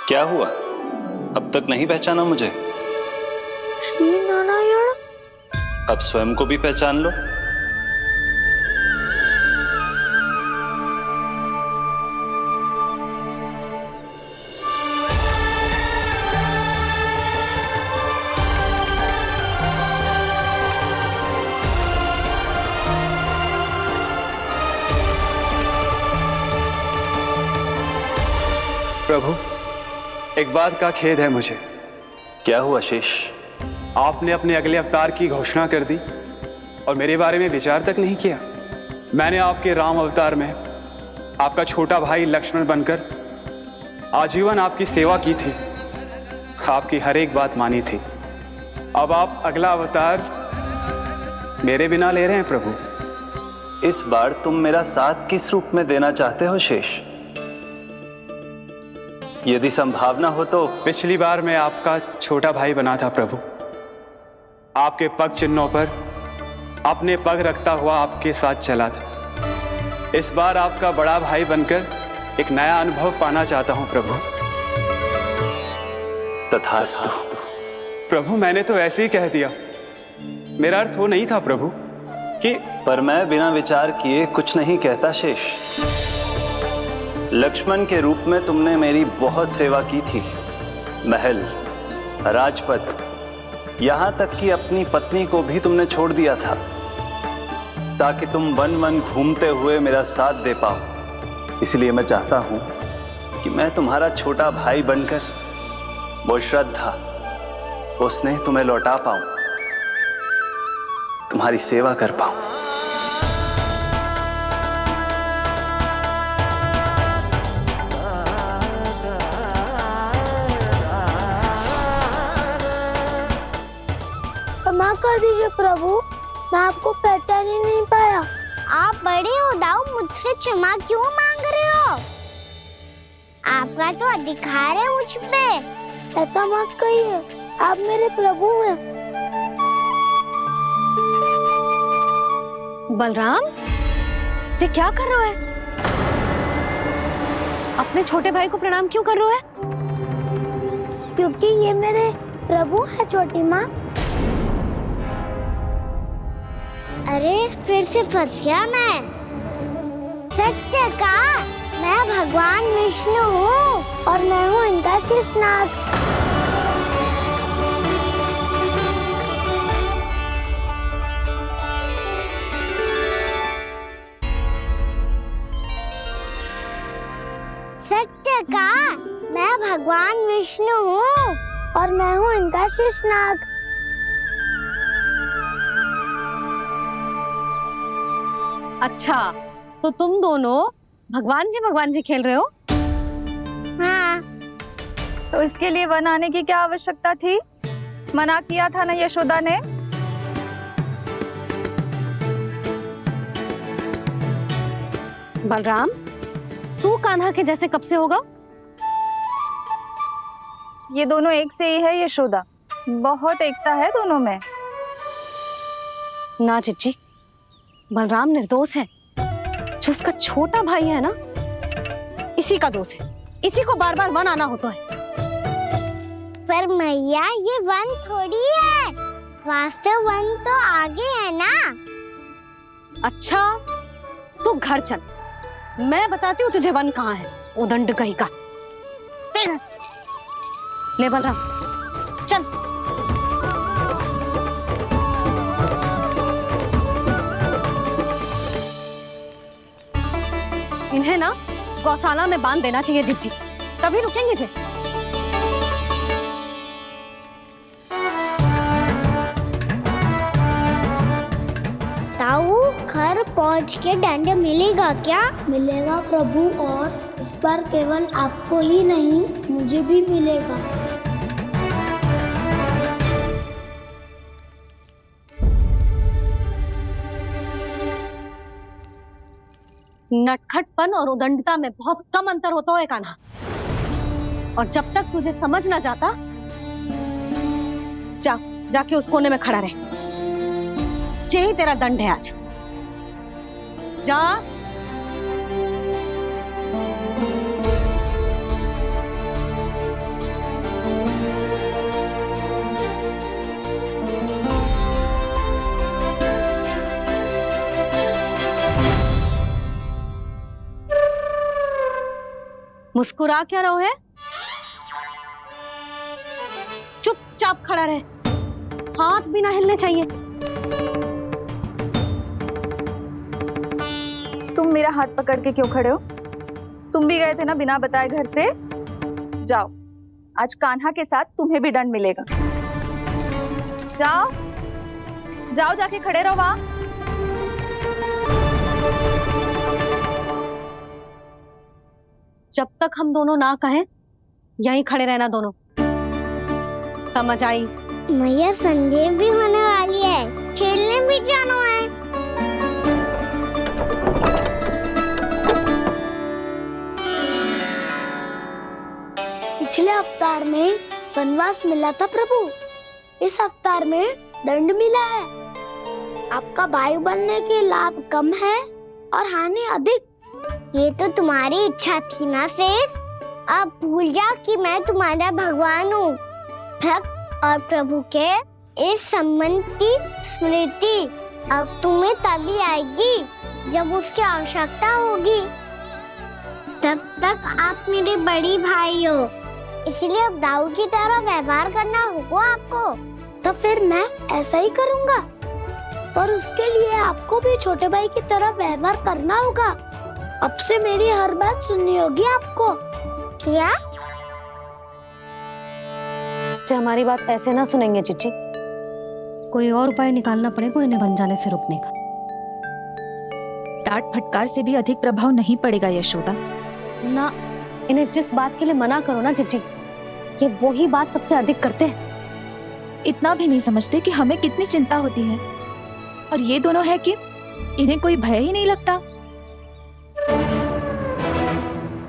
क्या हुआ? अब तक नहीं पहचाना मुझे? श्री नारायण। अब स्वयं को भी पहचान लो। प्रभु, एक बात का खेद है मुझे। क्या हुआ शेष? आपने अपने अगले अवतार की घोषणा कर दी और मेरे बारे में विचार तक नहीं किया। मैंने आपके राम अवतार में आपका छोटा भाई लक्ष्मण बनकर आजीवन आपकी सेवा की थी, आपकी हर एक बात मानी थी। अब आप अगला अवतार मेरे बिना ले रहे हैं प्रभु। इस बार तुम मेरा साथ किस रूप में देना चाहते हो शेष? यदि संभावना हो तो। पिछली बार मैं आपका छोटा भाई बना था प्रभु, आपके पग चिन्हों पर अपने पग रखता हुआ आपके साथ चला था। इस बार आपका बड़ा भाई बनकर एक नया अनुभव पाना चाहता हूं प्रभु। तथास्तु। प्रभु, मैंने तो ऐसे ही कह दिया, मेरा अर्थ वो नहीं था प्रभु कि। पर मैं बिना विचार किए कुछ नहीं कहता शेष। लक्ष्मण के रूप में तुमने मेरी बहुत सेवा की थी। महल, राजपथ, यहां तक कि अपनी पत्नी को भी तुमने छोड़ दिया था ताकि तुम वन वन घूमते हुए मेरा साथ दे पाओ। इसलिए मैं चाहता हूं कि मैं तुम्हारा छोटा भाई बनकर वो श्रद्धा, वो स्नेह तुम्हें लौटा पाऊं, तुम्हारी सेवा कर पाऊं। क्षमा कर दीजिए प्रभु, मैं आपको पहचान ही नहीं पाया। आप बड़े उदाऊ, मुझसे क्षमा क्यों मांग रहे हो? आपका तो अधिकार है मुझ पे। ऐसा मत कहिए, आप मेरे प्रभु हैं। बलराम जी, क्या कर रहे हो? अपने छोटे भाई को प्रणाम क्यों कर रहे हो? क्योंकि ये मेरे प्रभु है छोटी माँ। अरे फिर से फंस गया मैं। सत्य का, मैं भगवान विष्णु हूँ और मैं हूँ इनका शेषनाग। सत्य का, मैं भगवान विष्णु हूँ और मैं हूँ इनका शेषनाग। अच्छा, तो तुम दोनों भगवान जी खेल रहे हो? हाँ। तो इसके लिए वन आने की क्या आवश्यकता थी? मना किया था ना यशोदा ने। बलराम, तू कान्हा के जैसे कब से होगा? ये दोनों एक से ही है यशोदा, बहुत एकता है दोनों में। ना चिच्ची, बलराम निर्दोष है। जो उसका छोटा भाई है ना, इसी का दोष है। इसी को बार बार वन आना होता है। पर मैया, ये वन थोड़ी है, वास्तव वन तो आगे है ना। अच्छा, तू घर चल, मैं बताती हूँ तुझे वन कहाँ है। उदंड कहीं का। ले बलराम, चल। इन्हें ना गौशाला में बांध देना चाहिए जिज्जी, तभी रुकेंगे जे। ताऊ, घर पहुंच के दंड मिलेगा क्या? मिलेगा प्रभु, और इस बार केवल आपको ही नहीं, मुझे भी मिलेगा। नटखटपन और उदंडता में बहुत कम अंतर होता है कान्हा। और जब तक तुझे समझ ना जाता, जाके उस कोने में खड़ा रहे। यही तेरा दंड है आज। जा। मुस्कुरा क्या रहो है? चुपचाप खड़ा रहे, हाथ भी ना हिलने चाहिए। तुम मेरा हाथ पकड़ के क्यों खड़े हो? तुम भी गए थे ना बिना बताए घर से। जाओ, आज कान्हा के साथ तुम्हें भी दंड मिलेगा। जाओ जाओ, जाके खड़े रहो वहां। जब तक हम दोनों ना कहें, यहीं खड़े रहना दोनों। समझ आई? मैया संध्या भी होने वाली है, खेलने भी जाना है। पिछले अवतार में वनवास मिला था प्रभु, इस अवतार में दंड मिला है। आपका भाई बनने के लाभ कम है और हानि अधिक। ये तो तुम्हारी इच्छा थी ना शेष। अब भूल जा कि मैं तुम्हारा भगवान हूँ। भक्त और प्रभु के इस संबंध की स्मृति अब तुम्हें तभी आएगी जब उसकी आवश्यकता होगी। तब तक आप मेरे बड़ी भाई हो, इसलिए अब दाऊ की तरह व्यवहार करना होगा आपको। तो फिर मैं ऐसा ही करूँगा, पर उसके लिए आपको भी छोटे भाई की तरह व्यवहार करना होगा। अब से मेरी हर बात सुननी होगी आपको। क्या? जो हमारी बात ऐसे ना सुनेंगे चिच्ची, कोई और उपाय निकालना पड़ेगा इन्हें बन जाने से रोकने का। डांट फटकार से भी अधिक प्रभाव नहीं पड़ेगा यशोदा। ना, इन्हें जिस बात के लिए मना करो ना चिच्ची, ये वही बात सबसे अधिक करते हैं। इतना भी नहीं समझते कि हमें कितनी चिंता होती है, और ये दोनों है कि इन्हें कोई भय ही नहीं लगता।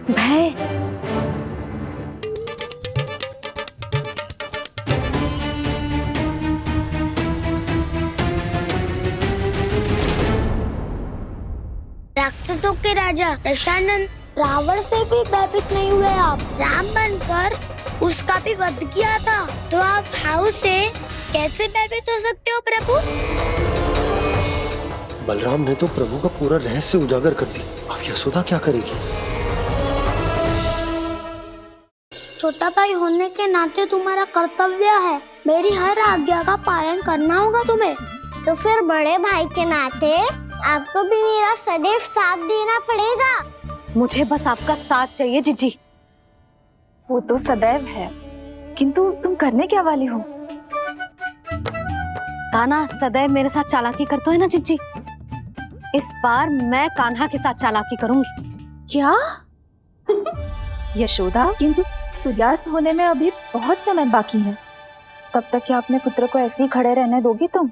भय? राक्षसों के राजा दशानन रावण से भी भयभीत नहीं हुए आप। राम बनकर उसका भी वध किया था, तो आप हाउ से कैसे भयभीत हो सकते हो प्रभु? बलराम ने तो प्रभु का पूरा रहस्य उजागर कर दी। अब यशोदा क्या करेगी? छोटा भाई होने के नाते तुम्हारा कर्तव्य है, मेरी हर आज्ञा का पालन करना होगा तुम्हें। तो फिर बड़े भाई के नाते आपको भी मेरा सदैव साथ देना पड़ेगा। मुझे बस आपका साथ चाहिए जीजी। वो तो सदैव है, किंतु तुम करने क्या वाली हो? कान्हा सदैव मेरे साथ चालाकी करते है ना जीजी। इस बार मैं कान्हा के साथ चालाकी करूंगी। क्या? यशोदा, किंतु सूर्यास्त होने में अभी बहुत समय बाकी है। तब तक क्या अपने पुत्र को ऐसे ही खड़े रहने दोगी तुम?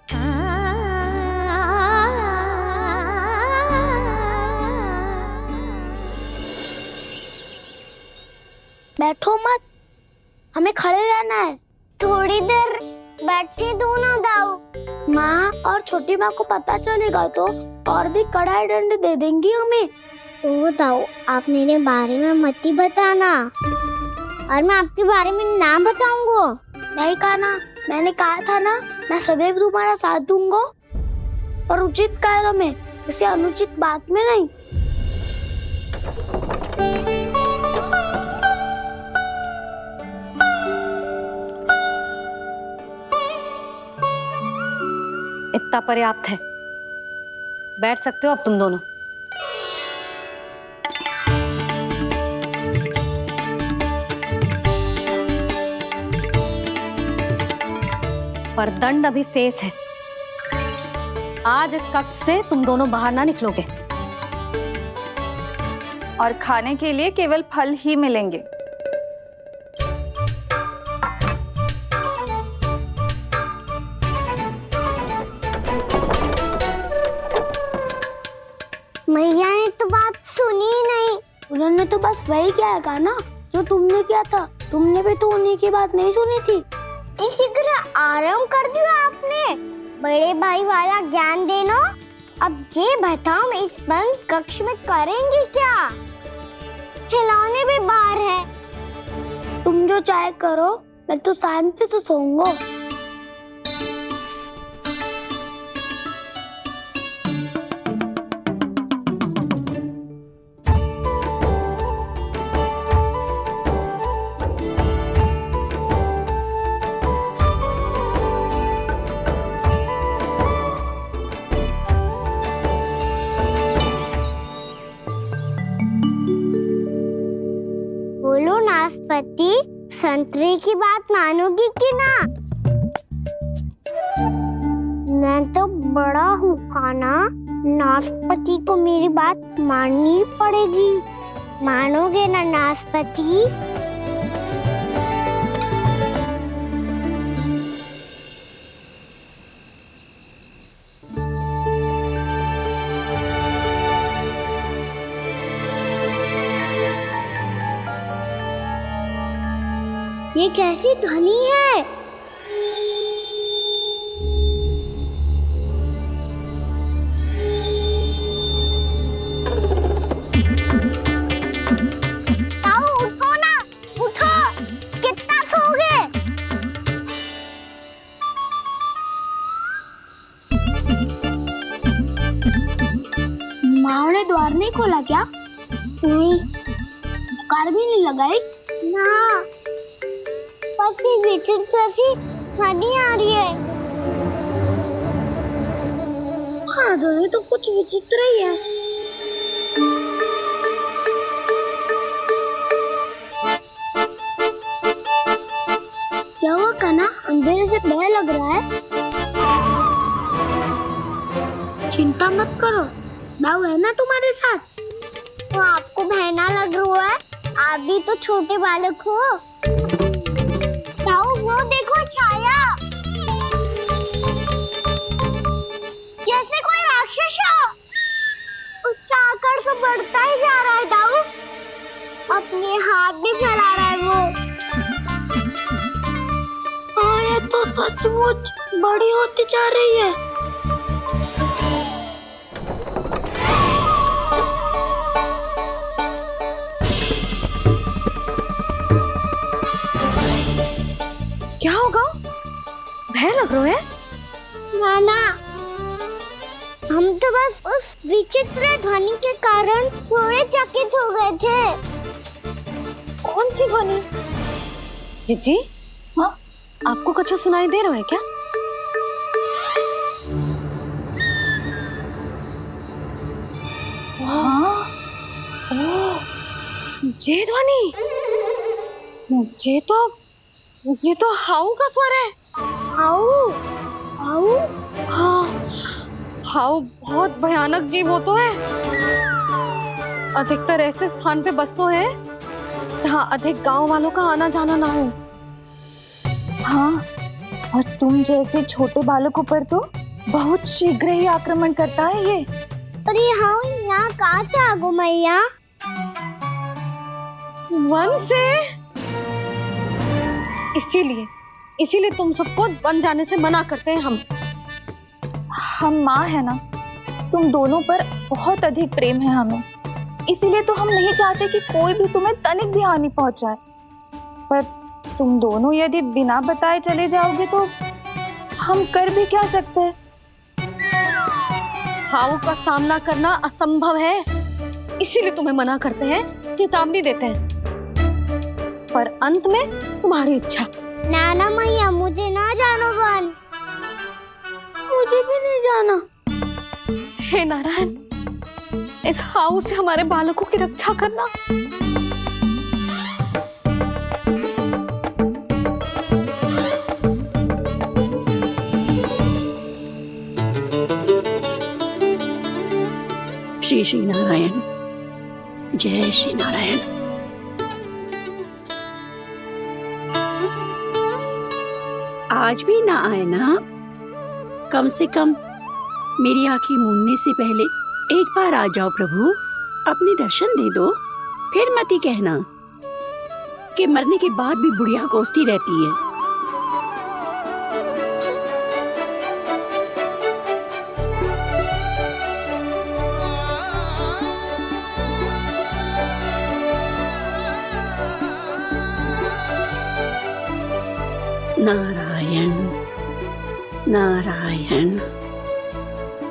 बैठो मत, हमें खड़े रहना है। थोड़ी देर बैठे दोनों दाऊ। माँ और छोटी माँ को पता चलेगा तो और भी कड़ा दंड दे देंगी हमें। ओ दाऊ, आप मेरे बारे में मत ही बताना, और मैं आपके बारे में ना बताऊंगा। नहीं कान्हा, मैंने कहा था ना, मैं सदैव तुम्हारा साथ दूंगा, और उचित कार्य में, किसी अनुचित बात में नहीं। इतना पर्याप्त है, बैठ सकते हो अब तुम दोनों। पर दंड अभी शेष है। आज इस कक्ष से तुम दोनों बाहर ना निकलोगे, और खाने के लिए केवल फल ही मिलेंगे। मैया ने तो बात सुनी ही नहीं। उन्होंने तो बस वही किया ना जो तुमने किया था। तुमने भी तो उन्हीं की बात नहीं सुनी थी। इसी तरह आराम कर दिया आपने। बड़े भाई वाला ज्ञान देना। अब ये बताओ इस बंद कक्ष में करेंगे क्या? खिलौने भी बाहर है। तुम जो चाहे करो, मैं तो शांति से सोऊंगा। बोलो नाशपाती, संतरे की बात मानोगी कि ना? मैं तो बड़ा हूँ काना, नाशपाती को मेरी बात माननी पड़ेगी। मानोगे ना नाशपाती? ये कैसी ध्वनि है? ताऊ उठो ना, उठो। कितना सोओगे? माँ ने द्वार नहीं खोला क्या? नहीं। कार भी नहीं लगाई? ना। ध्वनि आ रही है। हाँ, ध्वनि तो कुछ विचित्र ही है। क्या हुआ कान्हा? अंधेरे से डर लग रहा है। चिंता मत करो, दाऊ है ना तुम्हारे साथ। तो आपको बहना लग रहा है? आप भी तो छोटे बालक हो। वो देखो छाया, जैसे कोई राक्षस हो। उसका आकार तो बढ़ता ही जा रहा है दाऊ। अपने हाथ भी फैला रहा है वो। हाँ, ये तो सचमुच बड़ी होती जा रही है। क्या होगा? भय लग रहा है? नाना, हम तो बस उस विचित्र ध्वनि के कारण थोड़े चकित हो गए थे। कौन सी ध्वनि? जीजी, हाँ, आपको कुछ सुनाई दे रहा है क्या? हाँ, ओह, ये ध्वनि, ये तो हाउ का स्वर है। हाउ? हाउ? हाँ, हाउ बहुत भयानक जीव हो तो है। अधिकतर ऐसे स्थान पे बसते हैं जहाँ अधिक गांव वालों का आना जाना ना हो। हाँ, और तुम जैसे छोटे बालकों पर तो बहुत शीघ्र ही आक्रमण करता है ये। पर ये हाउ यहाँ कहाँ से आ गो मैया? वन से। इसीलिए तुम सबको वन जाने से मना करते हैं हम माँ है ना, तुम दोनों पर बहुत अधिक प्रेम है हमें, इसीलिए तो हम नहीं चाहते कि कोई भी तुम्हें तनिक भी हानि पहुंचाए। पर तुम दोनों यदि बिना बताए चले जाओगे तो हम कर भी क्या सकते हैं? हाउ का सामना करना असंभव है, इसीलिए तुम्हें मना करते हैं, चेतावनी देते हैं। पर अंत में तुम्हारी इच्छा। नाना मैया, मुझे ना जानो वन। मुझे भी नहीं जाना। हे नारायण, इस हाउ से हमारे बालकों की रक्षा करना। श्री श्री नारायण, जय श्री नारायण। आज भी ना आए ना? कम से कम मेरी आंखें मूंदने से पहले एक बार आ जाओ प्रभु, अपने दर्शन दे दो, फिर मत ही कहना। कि मरने के बाद भी बुढ़िया कोसती रहती है। नारायण नारायण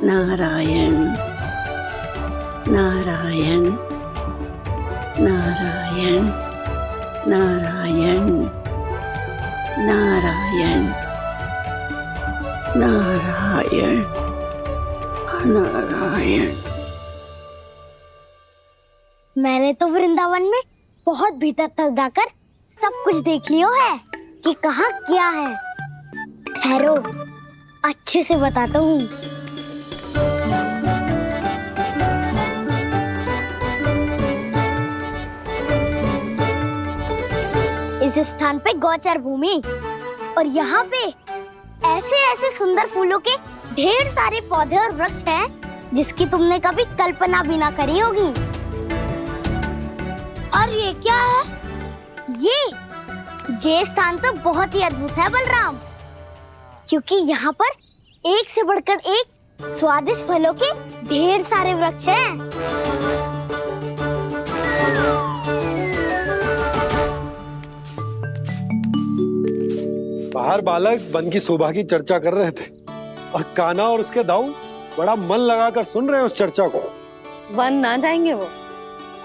नारायण नारायण नारायण नारायण नारायण नारायण नारायण। मैंने तो वृंदावन में बहुत भीतर तक जाकर सब कुछ देख लियो है कि कहाँ क्या है। ठहरो, अच्छे से बताता हूँ। इस स्थान पे गौचर भूमि और यहाँ पे ऐसे ऐसे सुंदर फूलों के ढेर सारे पौधे और वृक्ष हैं जिसकी तुमने कभी कल्पना भी ना करी होगी। और ये क्या है? ये स्थान तो बहुत ही अद्भुत है बलराम, क्योंकि यहाँ पर एक से बढ़कर एक स्वादिष्ट फलों के ढेर सारे वृक्ष हैं। बाहर बालक वन की शोभा की चर्चा कर रहे थे और कान्हा और उसके दाऊ बड़ा मन लगाकर सुन रहे हैं उस चर्चा को। वन ना जाएंगे वो?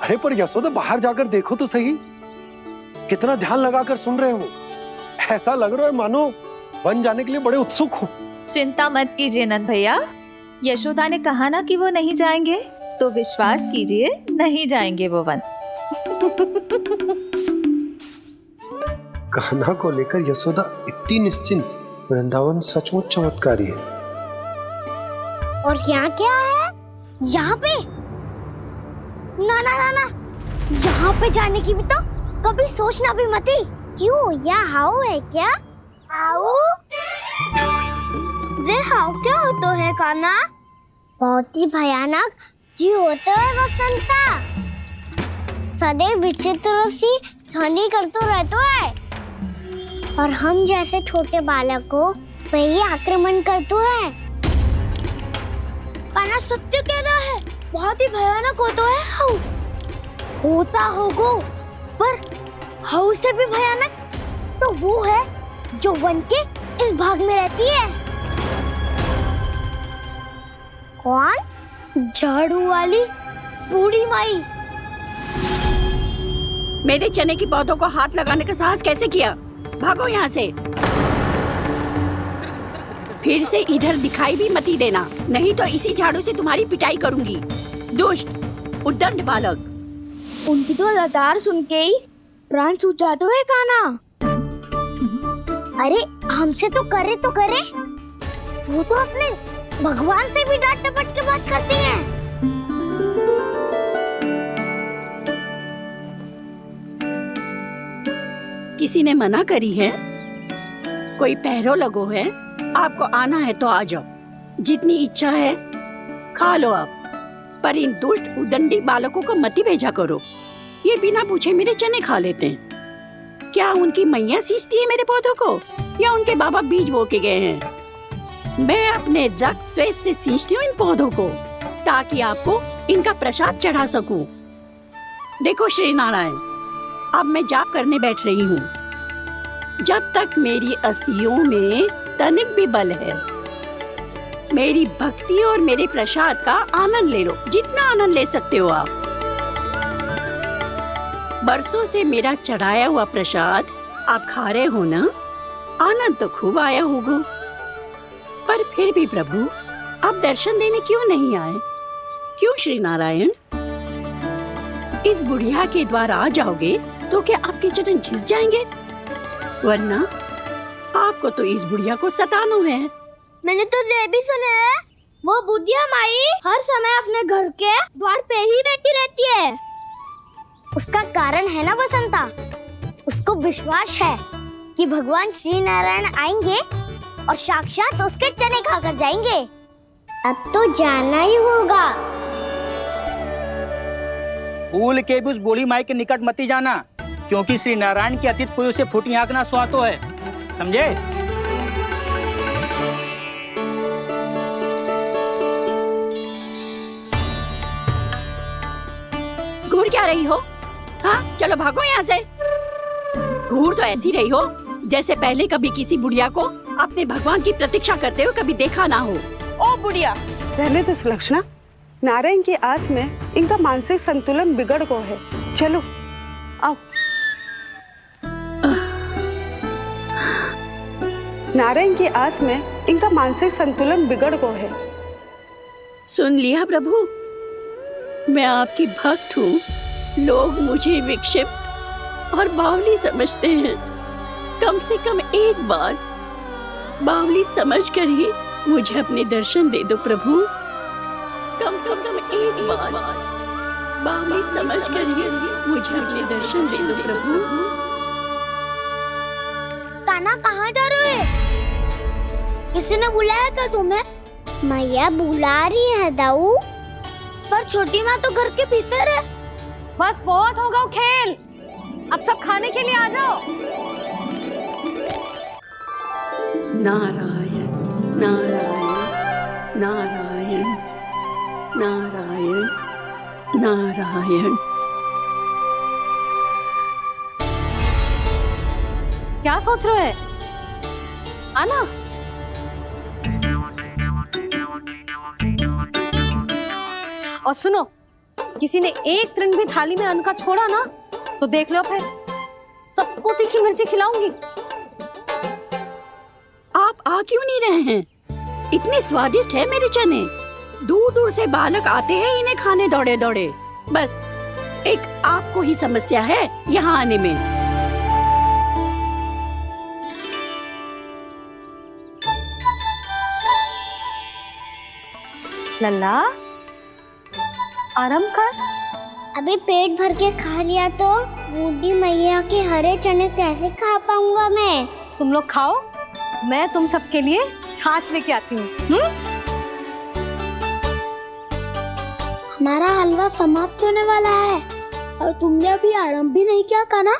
अरे पर यशोदा, बाहर जाकर देखो तो सही, कितना ध्यान लगाकर सुन रहे हो। ऐसा लग रहा है मानो वन जाने के लिए बड़े उत्सुक हो। चिंता मत कीजिए नंद भैया, यशोदा ने कहा ना कि वो नहीं जाएंगे, तो विश्वास कीजिए नहीं जाएंगे वो वन। कान्हा को लेकर यशोदा इतनी निश्चिंत, वृंदावन सचमुच चमत्कारी है। और यहाँ क्या है? यहाँ पे ना ना ना ना, यहाँ पे जाने की भी तो कभी सोचना भी मत ही। क्यों, यहाँ हाउ है क्या? हाउ? ये हाउ क्या होता है कान्हा? बहुत ही भयानक जी होता है वसंता। सदैव विचित्र सी ध्वनि करते रहता है और हम जैसे छोटे बालक को वही आक्रमण करते है। कान्हा सत्य कह रहा है, बहुत ही भयानक होता है हाउ। होता होगा, पर हाउ से भी भयानक तो वो है जो वन के इस भाग में रहती है। कौन? झाड़ू वाली बूढ़ी माई। मेरे चने की पौधों को हाथ लगाने का साहस कैसे किया? भागो यहाँ से। फिर से इधर दिखाई भी मत देना, नहीं तो इसी झाड़ू से तुम्हारी पिटाई करूंगी। दुष्ट उद्दंड बालक। उनकी तो लतार सुन के ही प्राण सूझ जाते हैं कान्हा। अरे हमसे तो करे, वो तो अपने भगवान से भी डांट डपट के बात करती हैं। किसी ने मना करी है? कोई पहरो लगो है? आपको आना है तो आ जाओ, जितनी इच्छा है खा लो आप, पर इन दुष्ट उदंडी बालकों को मत ही भेजा करो। ये बिना पूछे मेरे चने खा लेते हैं। क्या उनकी मैया सींचती है मेरे पौधों को, या उनके बाबा बीज बो के गए हैं? मैं अपने रक्त स्वेद से सींचती हूँ इन पौधों को, ताकि आपको इनका प्रसाद चढ़ा सकूं। देखो श्री नारायण, अब मैं जाप करने बैठ रही हूँ। जब तक मेरी अस्थियों में तनिक भी बल है, मेरी भक्ति और मेरे प्रसाद का आनंद ले लो, जितना आनंद ले सकते हो आप। बरसों से मेरा चढ़ाया हुआ प्रसाद आप खा रहे हो ना, आनंद तो खूब आया होगा। पर फिर भी प्रभु, आप दर्शन देने क्यों नहीं आए? क्यों श्री नारायण? इस बुढ़िया के द्वार आ जाओगे तो क्या आपके चरण घिस जाएंगे? वरना आपको तो इस बुढ़िया को सताना है। मैंने तो ये भी सुना है, वो बुढ़िया माई हर समय अपने घर के द्वार पे ही बैठी रहती है। उसका कारण है ना बसंता, उसको विश्वास है कि भगवान श्री नारायण आएंगे और साक्षात उसके चने खाकर जाएंगे। अब तो जाना ही होगा। भूल के भी उस बूढ़ी माई के निकट मत ही जाना, क्योंकि श्री नारायण के अतीत पुरुष से फूटी आंख ना सुहातो है, समझे? घूर क्या रही हो? हाँ, चलो भागो यहाँ से। घूर तो ऐसी रही हो जैसे पहले कभी किसी बुढ़िया को अपने भगवान की प्रतीक्षा करते हुए कभी देखा ना हो। ओ बुढ़िया, पहले तो सुलक्षणा, नारायण की आस में इनका मानसिक संतुलन बिगड़ गया है। चलो आओ। नारायण की आस में इनका मानसिक संतुलन बिगड़ गया है। सुन लिया प्रभु, मैं आपकी भक्त हूँ। लोग मुझे विक्षिप्त और बावली समझते हैं। कम से कम एक बार बावली समझकर ही मुझे अपने दर्शन दे दो प्रभु। कम से कम एक बार बावली समझकर ही मुझे अपने दर्शन दे दो प्रभु। कान्हा कहाँ जा रहे हो? किसी ने बुलाया क्या तुम्हें? मैया बुला रही है दाऊ, पर छोटी माँ तो घर के भीतर है। बस बहुत होगा खेल, अब सब खाने के लिए आ जाओ। नारायण नारायण नारायण नारायण नारायण। क्या सोच रहे हैं? आना। और सुनो, किसी ने एक तृण भी थाली में अन्न का छोड़ा ना तो देख लो, फिर सबको तीखी मिर्ची खिलाऊंगी। आप आ क्यों नहीं रहे हैं? इतने स्वादिष्ट है मेरे चने। दूर दूर से बालक आते हैं इन्हें खाने दौड़े दौड़े। बस एक आपको ही समस्या है यहाँ आने में। लल्ला, आराम कर। अभी पेट भर के खा लिया तो बूढ़ी मैया के हरे चने कैसे खा पाऊंगा मैं? तुम लोग खाओ, मैं तुम सबके लिए छाछ लेके आती हूँ। हमारा हलवा समाप्त होने वाला है और तुमने अभी आराम भी नहीं किया कान्हा।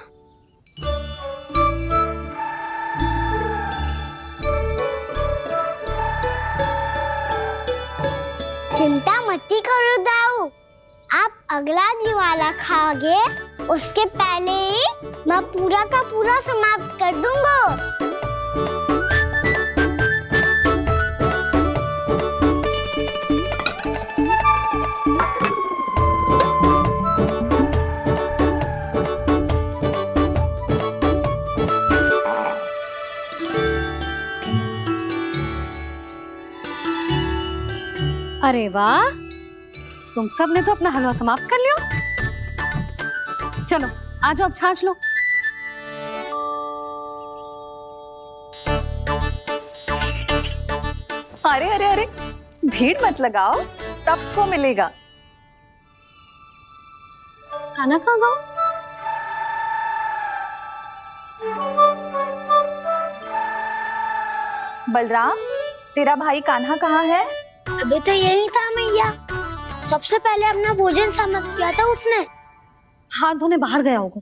चिंता मत करो दाऊ, आप अगला दिवाला खाओगे उसके पहले ही मैं पूरा का पूरा समाप्त कर दूंगा। अरे वाह, तुम सब ने तो अपना हलवा समाप्त कर लिया। चलो आ जाओ, अब छाछ लो। अरे अरे अरे, भीड़ मत लगाओ, सबको मिलेगा। खाना खा गो। बलराम, तेरा भाई कान्हा कहाँ है? अभी तो यही था मैया, सबसे पहले अपना भोजन समाप्त किया था उसने। हाथ धोने बाहर गया होगा।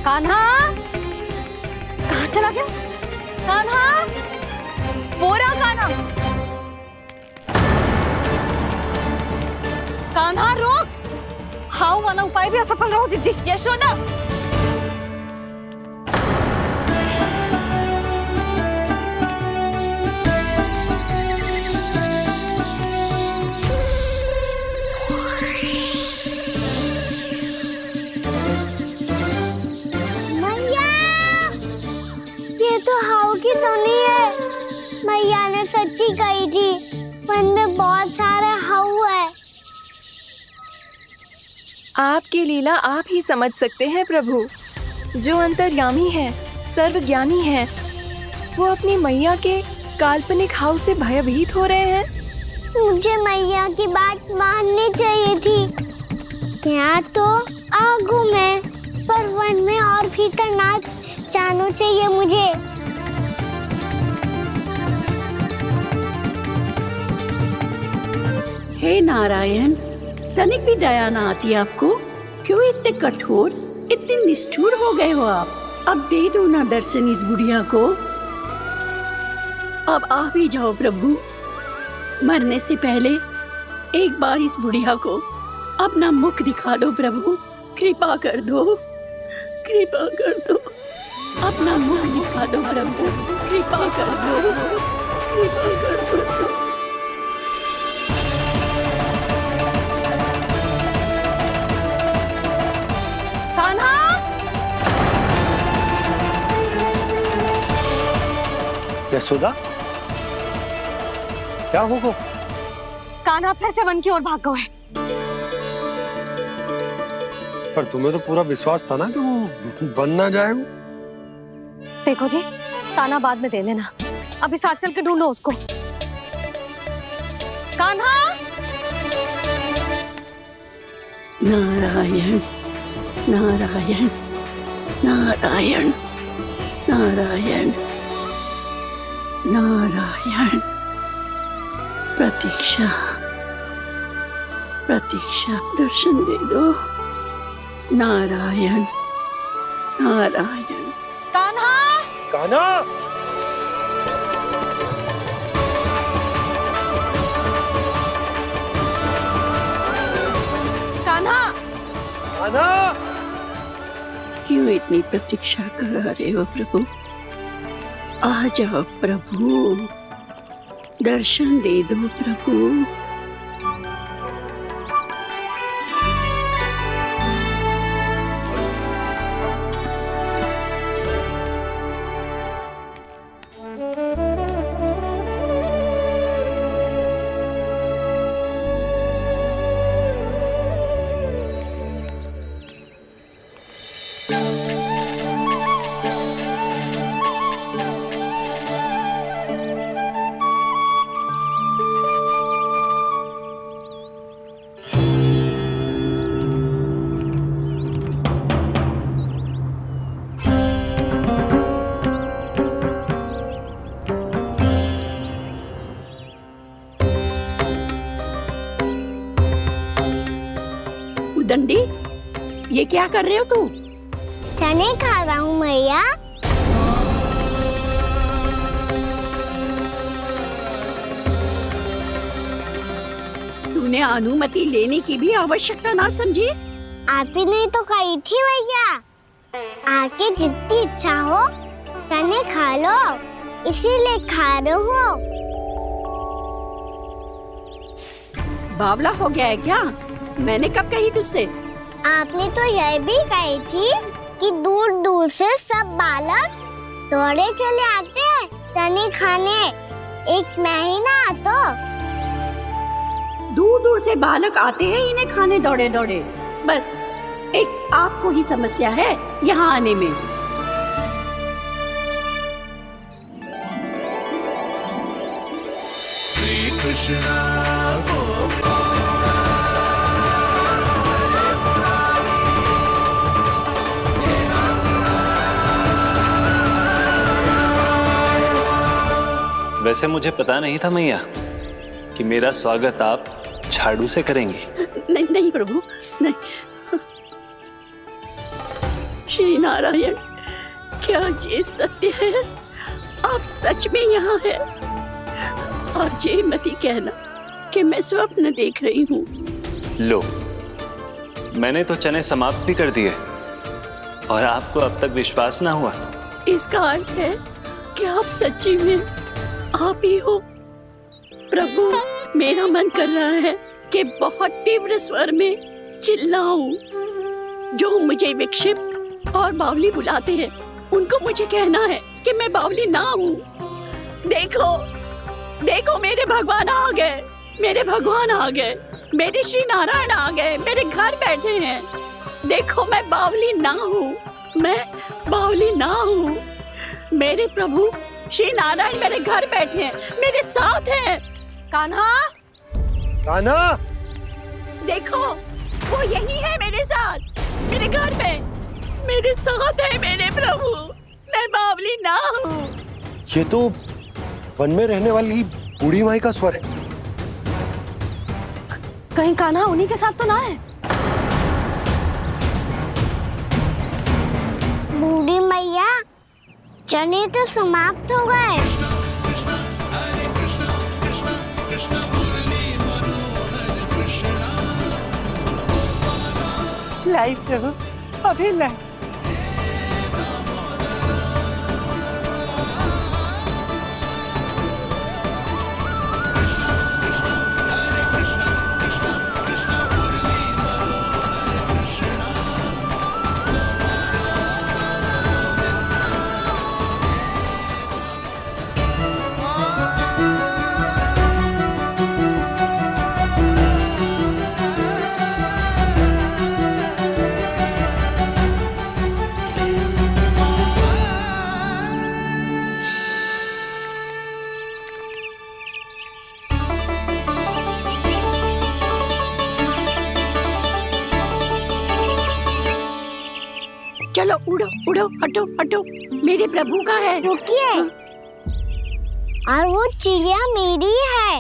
कान्हा कहाँ चला गया? कान्हा, बोरा कान्हा। कान्हा रोक, हाउ वाला उपाय भी असफल रहो जिज्जी। यशोदा, मैया, ये तो हाउ की धुनी है। मैया ने सच्ची कही थी, वन में बहुत सारे हाउ है। आपकी लीला आप ही समझ सकते हैं प्रभु। जो अंतर्यामी है, सर्वज्ञानी है, वो अपनी मैया के काल्पनिक हाव से भयभीत हो रहे हैं। मुझे मैया की बात माननी चाहिए थी। यहाँ तो आगू में, पर वन में और भीतर ना जाना चाहिए मुझे। हे नारायण, तनिक भी दया ना आती आपको? क्यों इतने कठोर, इतने निष्ठुर हो गए हो आप? अब दे दो ना दर्शन इस बुढ़िया को। अब आ भी जाओ प्रभु। मरने से पहले एक बार इस बुढ़िया को अपना मुख दिखा दो प्रभु। कृपा कर दो, कृपा कर दो। अपना मुख दिखा दो प्रभु, कृपा कर दो, कृपा कर दो। कान्हा! यशोदा, क्या होगा? कान्हा फिर से वन की ओर भाग गए। पर तुम्हें तो पूरा विश्वास था ना कि वो बन ना जाए। देखो जी, ताना बाद में दे लेना, अभी साथ चल के ढूंढो उसको। कान्हा! नारायण नारायण नारायण नारायण नारायण। प्रतीक्षा प्रतीक्षा, दर्शन दे दो। नारायण नारायण। कान्हा! कान्हा! कान्हा! कान्हा! क्यों इतनी प्रतीक्षा करा रहे हो प्रभु? आ जाओ प्रभु, दर्शन दे दो प्रभु। दंडी, ये क्या कर रहे हो तू? चने खा रहा हूँ मैया। तूने अनुमति लेने की भी आवश्यकता ना समझी? आप ही नहीं तो कही थी भैया, आके जितनी इच्छा हो चने खा लो, इसीलिए खा रहे हो। बावला हो गया है क्या? मैंने कब कही तुझसे? आपने तो यह भी कही थी कि दूर दूर से सब बालक दौड़े चले आते हैं चने खाने, एक महीना तो दूर दूर से बालक आते हैं इन्हें खाने दौड़े दौड़े। बस एक आपको ही समस्या है यहाँ आने में। श्री कृष्ण वैसे मुझे पता नहीं था मैया कि मेरा स्वागत आप झाड़ू से करेंगी। नहीं नहीं प्रभु, नहीं। श्री नारायण, क्या ये सत्य है? आप सच में यहाँ हैं? और ये मत ही कहना कि मैं स्वप्न देख रही हूँ। लो, मैंने तो चने समाप्त भी कर दिए और आपको अब तक विश्वास ना हुआ। इसका अर्थ है कि आप सच्ची में आप ही हो। प्रभु, मेरा मन कर रहा है कि बहुत तीव्र स्वर में चिल्लाऊं। जो मुझे विक्षिप्त और बावली बुलाते हैं उनको मुझे कहना है कि मैं बावली ना हूँ। देखो देखो, मेरे भगवान आ गए, मेरे भगवान आ गए, मेरे श्री नारायण आ गए, मेरे घर बैठे हैं। देखो, मैं बावली ना हूँ, मैं बावली ना हूँ। मेरे प्रभु श्री नारायण मेरे घर बैठे हैं, मेरे साथ हैं। कान्हा! कान्हा! देखो, वो यही है मेरे साथ, मेरे घर में, मेरे साथ है मेरे प्रभु। मैं बावली ना हूँ। ये तो वन में रहने वाली बूढ़ी माई का स्वर है। कहीं कान्हा उन्हीं के साथ तो ना है? बूढ़ी मैया, चने तो समाप्त हो गए। लाई प्रभु, अभी लाई। चलो उड़ो उड़ो, हटो हटो, मेरे प्रभु का है। रुकिए, और वो चिड़िया मेरी है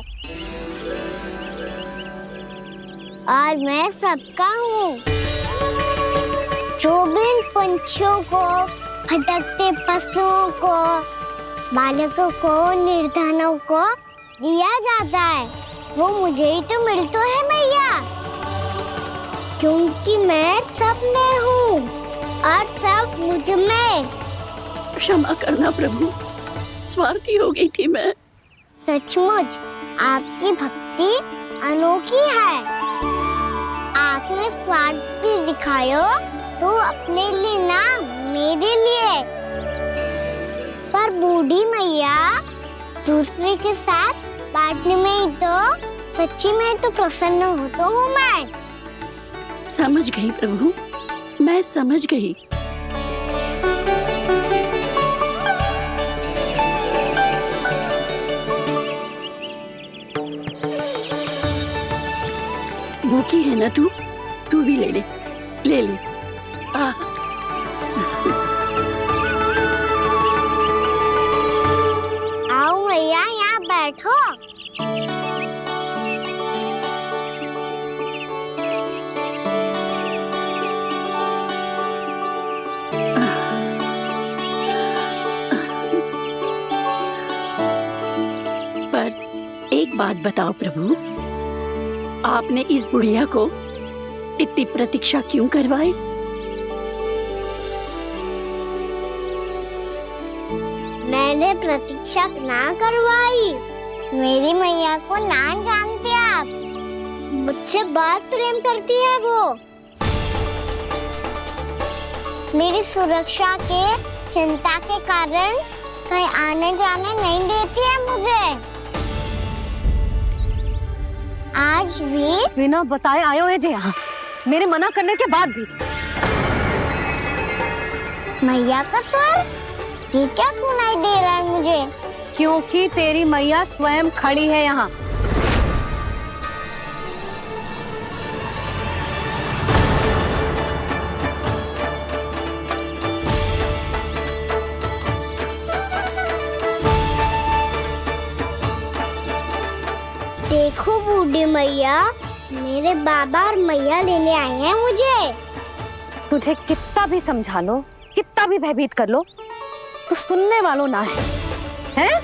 और मैं सबका हूँ। जो भी इन पंछियों को, भटकते पशुओं को, बालकों को, निर्धनों को दिया जाता है, वो मुझे ही तो मिलता है मैया, क्योंकि मैं सब में हूँ और सब मुझ में। क्षमा करना प्रभु, स्वार्थी हो गई थी मैं। सचमुच आपकी भक्ति अनोखी है। आपने स्वार्थ भी दिखायो तो अपने लिए ना, मेरे लिए। पर बूढ़ी मैया, दूसरे के साथ बांटने में ही तो सच्ची में तो प्रसन्न होता हूँ मैं। समझ गई प्रभु, मैं समझ गई। भूखी है ना तू? तू भी ले ले, ले ले। आओ मैया, यहाँ बैठो। पर एक बात बताओ प्रभु, आपने इस बुढ़िया को इतनी प्रतीक्षा क्यों करवाई? मैंने प्रतीक्षा ना करवाई। मेरी मैया को ना जानते आप, मुझसे बहुत प्रेम करती है वो। मेरी सुरक्षा के चिंता के कारण कहीं आने जाने नहीं देती है मुझे। आज भी बिना बताए आए हुए जे यहाँ, मेरे मना करने के बाद भी। मैया का स्वर, ये क्या सुनाई दे रहा है मुझे? क्योंकि तेरी मैया स्वयं खड़ी है यहाँ। देखो बूढ़ी मैया, मेरे बाबा और मैया लेने आए हैं मुझे। तुझे कितना भी समझा लो, कितना भी भयभीत कर लो, तो सुनने वालों ना है, हैं?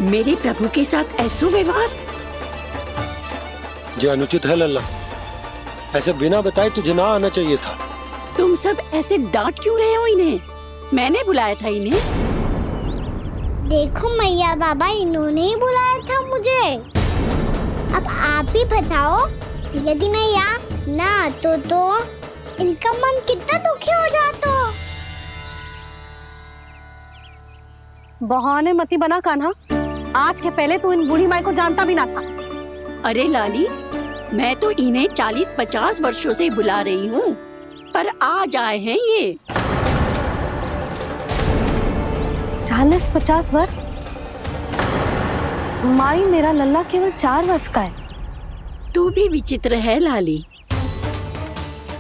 मेरे प्रभु के साथ ऐसा व्यवहार जो अनुचित है लल्ला। ऐसे बिना बताए तुझे ना आना चाहिए था। तुम सब ऐसे डांट क्यों रहे हो इन्हें? मैंने बुलाया था इन्हें। देखो मैया बाबा, इन्होंने ही बुलाया था मुझे। अब आप ही बताओ, यदि मैं यहाँ ना आतो तो इनका मन कितना दुखी हो जाता। बहाने मती बना कान्हा, आज के पहले तू इन बूढ़ी माई को जानता भी ना था। अरे लाली, मैं तो इन्हें 40-50 वर्षों से बुला रही हूँ, पर आज आए हैं ये। 40-50 वर्ष? माई, मेरा लल्ला केवल 4 वर्ष का है। तू भी विचित्र है लाली,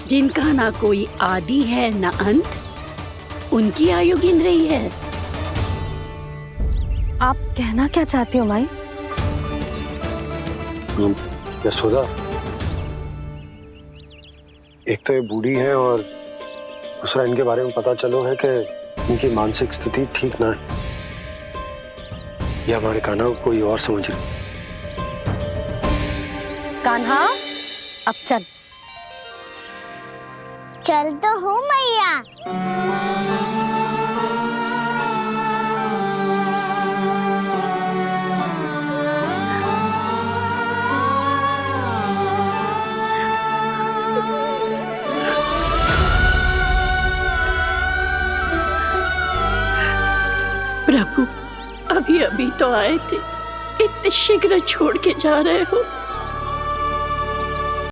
जिनका ना कोई आदि है ना अंत, उनकी आयु गिन रही है। आप कहना क्या चाहती हो माई? यशोदा, एक तो ये बूढ़ी है और दूसरा इनके बारे में पता चलो है कि इनकी मानसिक स्थिति ठीक ना है। ये हमारे कान्हा को कोई और समझ रही। कान्हा, अब चल। चल तो हूँ मैया। प्रभु, अभी अभी तो आए थे, इतने शीघ्र छोड़ के जा रहे हो।